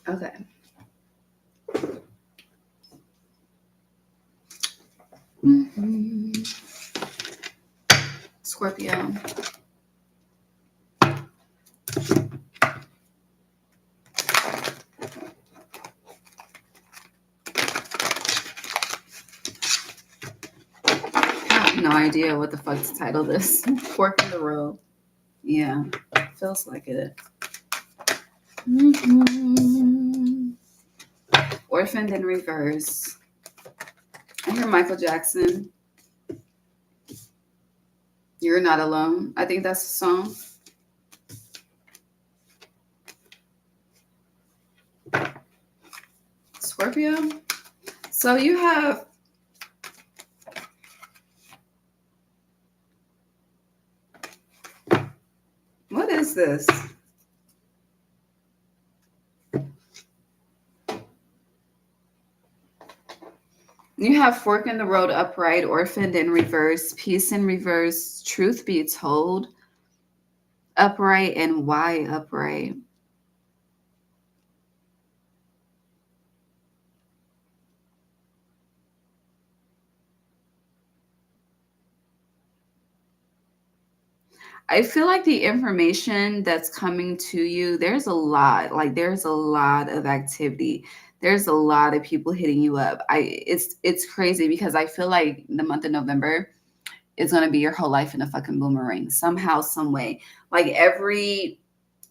Okay. Scorpio. I have no idea what the fuck to title this. Fork in the road. Yeah, feels like it. Orphaned in reverse. I hear Michael Jackson. You're Not Alone. I think that's the song. Scorpio. So you have what is this? You have fork in the road upright, orphaned in reverse, peace in reverse, truth be told, upright, and why upright. I feel like the information that's coming to you, there's a lot of activity. There's a lot of people hitting you up. It's crazy because I feel like the month of November is going to be your whole life in a fucking boomerang somehow, some way. Like every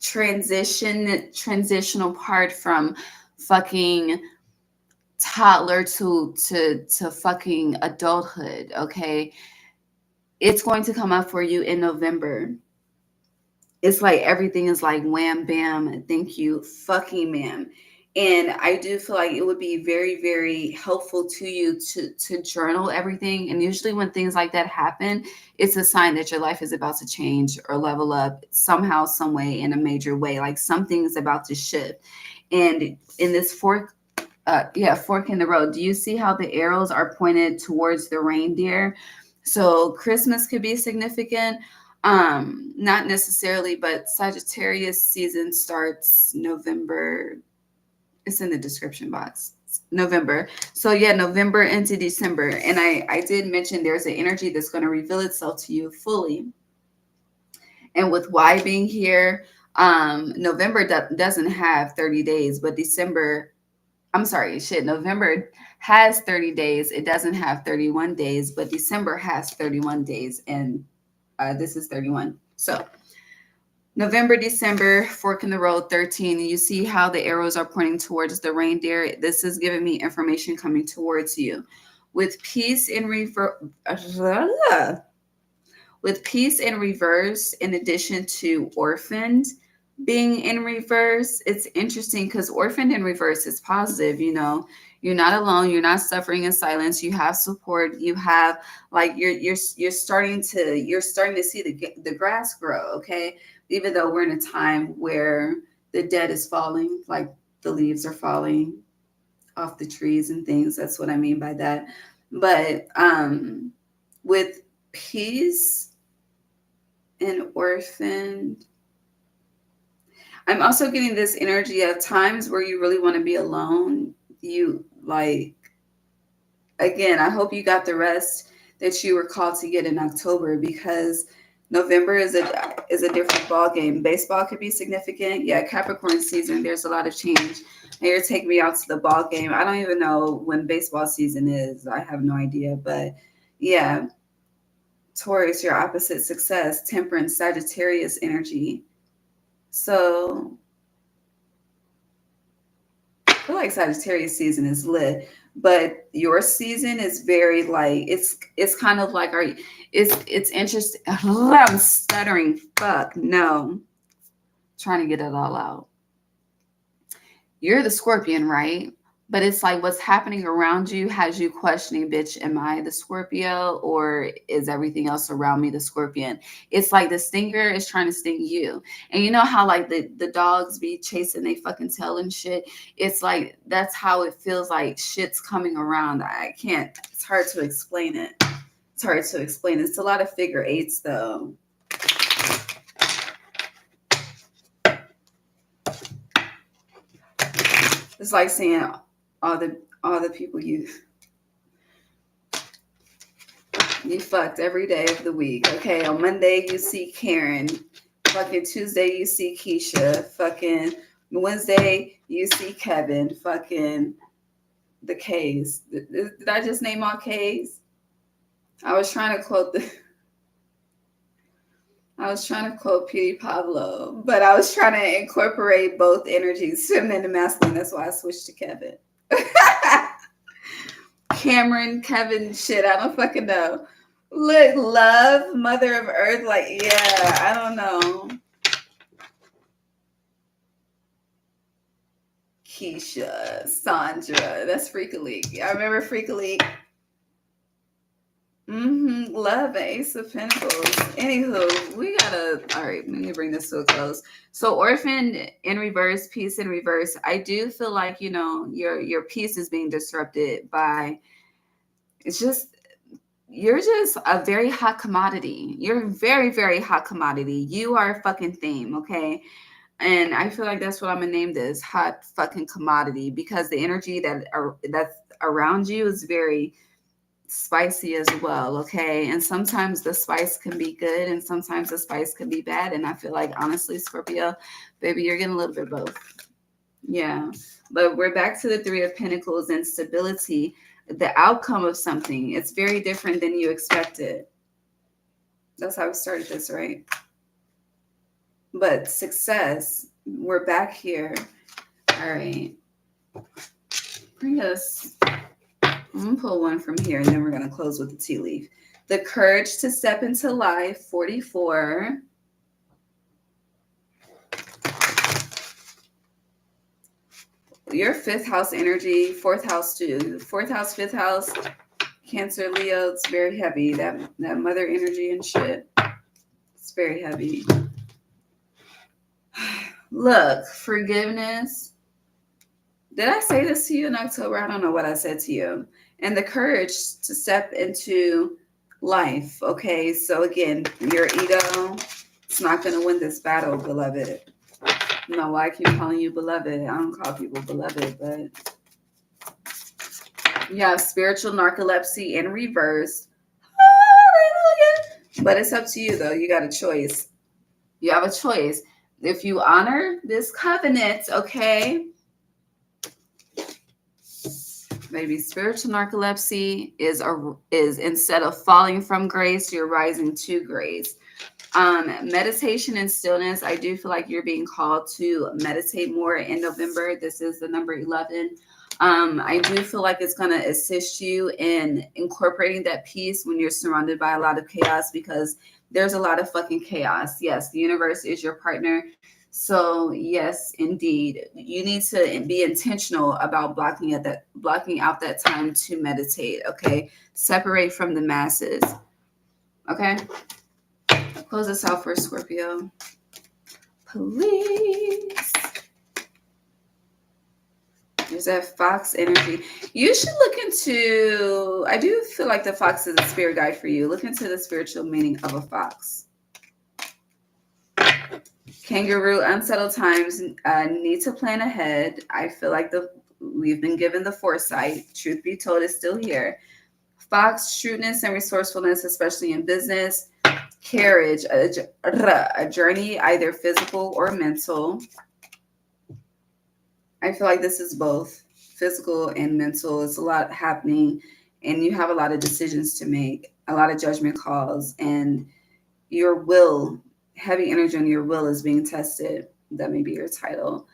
transitional part from fucking toddler to fucking adulthood, okay? It's going to come up for you in November. It's like everything is like wham bam, thank you, fucking ma'am. And I do feel like it would be very, very helpful to you to journal everything. And usually when things like that happen, it's a sign that your life is about to change or level up somehow, some way, in a major way. Like something is about to shift. And in this fork in the road, do you see how the arrows are pointed towards the reindeer? So Christmas could be significant. Not necessarily, but Sagittarius season starts November. It's in the description box. November. So yeah, November into December. And I did mention there's an energy that's going to reveal itself to you fully. And with Y being here, November doesn't have 30 days, but November has 30 days. It doesn't have 31 days, but December has 31 days. And this is 31. So November, December, fork in the road, 13. You see how the arrows are pointing towards the reindeer? This is giving me information coming towards you. With peace in reverse, in addition to orphaned being in reverse, it's interesting because orphaned in reverse is positive. You're not alone. You're not suffering in silence. You have support. You have like you're starting to see the grass grow. Okay, even though we're in a time where the dead is falling, like the leaves are falling off the trees and things. That's what I mean by that. But with peace and orphaned, I'm also getting this energy of times where you really want to be alone. You like, again, I hope you got the rest that you were called to get in October, because November is a different ball game. Baseball could be significant. Yeah, Capricorn season, there's a lot of change. Now you're taking me out to the ball game. I don't even know when baseball season is. I have no idea. But yeah, Taurus, your opposite success, temperance, Sagittarius energy. So I feel like Sagittarius season is lit, but your season is very like it's kind of like it's interesting. I'm stuttering. Fuck no, trying to get it all out. You're the Scorpion, right? But it's like what's happening around you has you questioning, bitch, am I the Scorpio or is everything else around me the Scorpion? It's like the stinger is trying to sting you. And you know how like the dogs be chasing they fucking tail and shit? It's like that's how it feels like shit's coming around. I can't, it's hard to explain it. It's hard to explain. It's a lot of figure eights though. It's like saying all the people you fucked every day of the week. Okay, on Monday you see Karen. Fucking Tuesday you see Keisha. Fucking Wednesday you see Kevin. Fucking the K's. Did I just name all K's? I was trying to quote Petey Pablo, but I was trying to incorporate both energies, feminine and masculine. That's why I switched to Kevin. Cameron, Kevin, shit, I don't fucking know. Look, love, mother of earth, like, yeah, I don't know. Keisha, Sandra, that's Freak League. I remember Freak League. Love, Ace of Pentacles. Anywho, we gotta, all right, let me bring this to a close. So orphan in reverse, peace in reverse. I do feel like, your peace is being disrupted by, you're just a very hot commodity. You're a very, very hot commodity. You are a fucking theme, okay? And I feel like that's what I'm gonna name this, hot fucking commodity, because the energy that's around you is very spicy as well, okay? And sometimes the spice can be good and sometimes the spice can be bad. And I feel like, honestly, Scorpio, baby, you're getting a little bit of both. Yeah. But we're back to the Three of Pentacles and stability. The outcome of something, it's very different than you expected. That's how we started this, right? But success, we're back here. All right. Bring us, I'm going to pull one from here and then we're going to close with the tea leaf. The courage to step into life, 44. Your fifth house energy, fourth house too. Fourth house, fifth house, Cancer, Leo, it's very heavy. That mother energy and shit, it's very heavy. Look, forgiveness. Did I say this to you in October? I don't know what I said to you. And the courage to step into life. Okay, so again, your ego, it's not going to win this battle, beloved. No, why I keep calling you beloved? I don't call people beloved, but you have spiritual narcolepsy in reverse. Hallelujah. But it's up to you, though. You got a choice. You have a choice. If you honor this covenant, okay, maybe spiritual narcolepsy is instead of falling from grace, you're rising to grace. Meditation and stillness. I do feel like you're being called to meditate more in November. This is the number 11. I do feel like it's going to assist you in incorporating that peace when you're surrounded by a lot of chaos, because there's a lot of fucking chaos. Yes, the universe is your partner. So yes, indeed, you need to be intentional about blocking out that time to meditate. Okay, separate from the masses. Okay, close this out for Scorpio, please. There's that fox energy. You should look into, I do feel like the fox is a spirit guide for you. Look into the spiritual meaning of a fox. Kangaroo, unsettled times, need to plan ahead. I feel like we've been given the foresight. Truth be told, is still here. Fox, shrewdness and resourcefulness, especially in business. Carriage, a journey, either physical or mental. I feel like this is both physical and mental. It's a lot happening, and you have a lot of decisions to make, a lot of judgment calls, and your will, heavy energy on your will is being tested. That may be your title.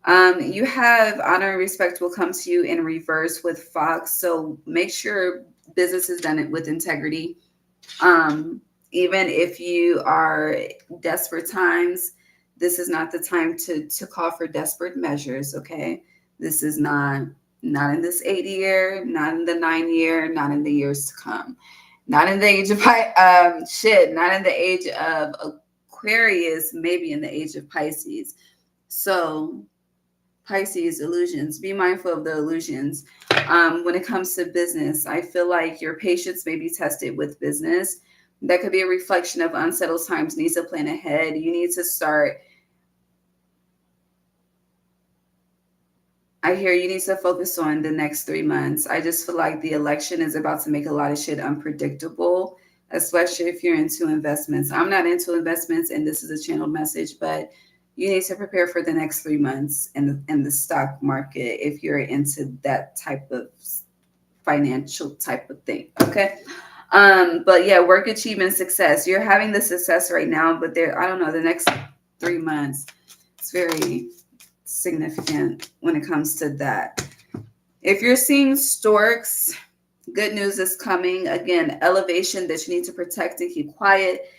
You have honor and respect will come to you in reverse with Fox. So make sure business is done with integrity. Even if you are desperate times, this is not the time to call for desperate measures. Okay, this is not in this 8 year, not in the 9 year, not in the years to come, not in the age of not in the age of Aquarius, maybe in the age of Pisces. So Pisces, illusions. Be mindful of the illusions. When it comes to business, I feel like your patience may be tested with business. That could be a reflection of unsettled times. Needs to plan ahead. You need to start. I hear you need to focus on the next 3 months. I just feel like the election is about to make a lot of shit unpredictable, especially if you're into investments. I'm not into investments, and this is a channeled message, but you need to prepare for the next 3 months in the stock market if you're into that type of financial type of thing. Okay. But yeah, work, achievement, success. You're having the success right now, but I don't know, the next 3 months, it's very significant when it comes to that. If you're seeing storks, good news is coming. Again, elevation that you need to protect and keep quiet.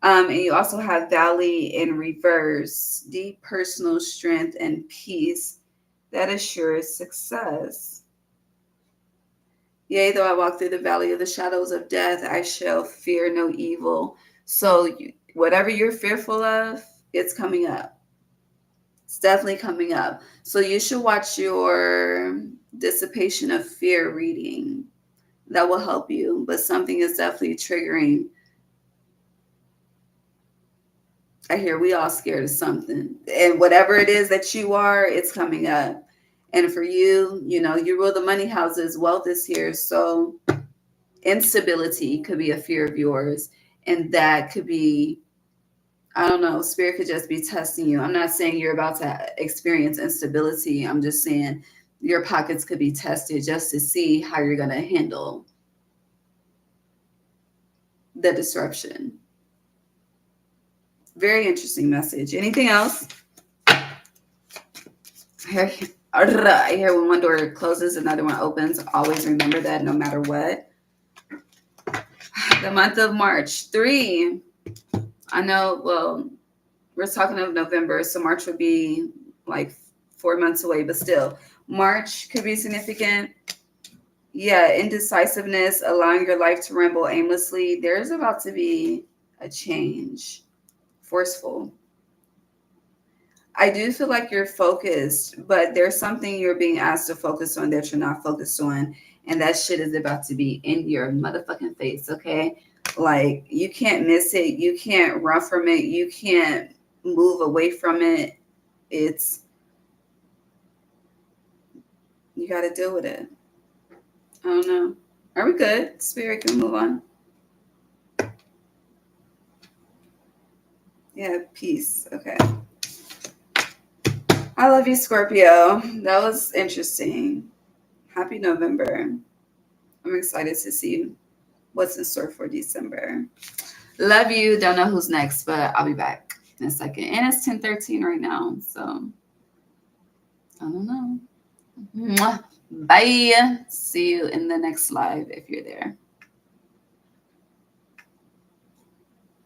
And you also have Valley in reverse, deep personal strength and peace that assures success. Yea, though I walk through the valley of the shadows of death, I shall fear no evil. So whatever you're fearful of, it's coming up. It's definitely coming up. So you should watch your dissipation of fear reading. That will help you. But something is definitely triggering. I hear we all scared of something. And whatever it is that you are, it's coming up. And for you, you rule the money houses. Wealth is here. So instability could be a fear of yours. And that could be, I don't know, spirit could just be testing you. I'm not saying you're about to experience instability. I'm just saying your pockets could be tested just to see how you're going to handle the disruption. Very interesting message. Anything else? I hear when one door closes, another one opens. Always remember that no matter what. The month of March, 3. I know, well, we're talking of November, so March would be like 4 months away, but still, March could be significant. Yeah, indecisiveness, allowing your life to ramble aimlessly. There's about to be a change. Forceful. I do feel like you're focused, but there's something you're being asked to focus on that you're not focused on. And that shit is about to be in your motherfucking face, okay? Like, you can't miss it. You can't run from it. You can't move away from it. You got to deal with it. I don't know. Are we good? Spirit, can we move on? Yeah, peace. Okay. I love you, Scorpio. That was interesting. Happy November. I'm excited to see what's in store for December. Love you. Don't know who's next, but I'll be back in a second. And it's 10:13 right now, so I don't know. Mwah. Bye. See you in the next live if you're there.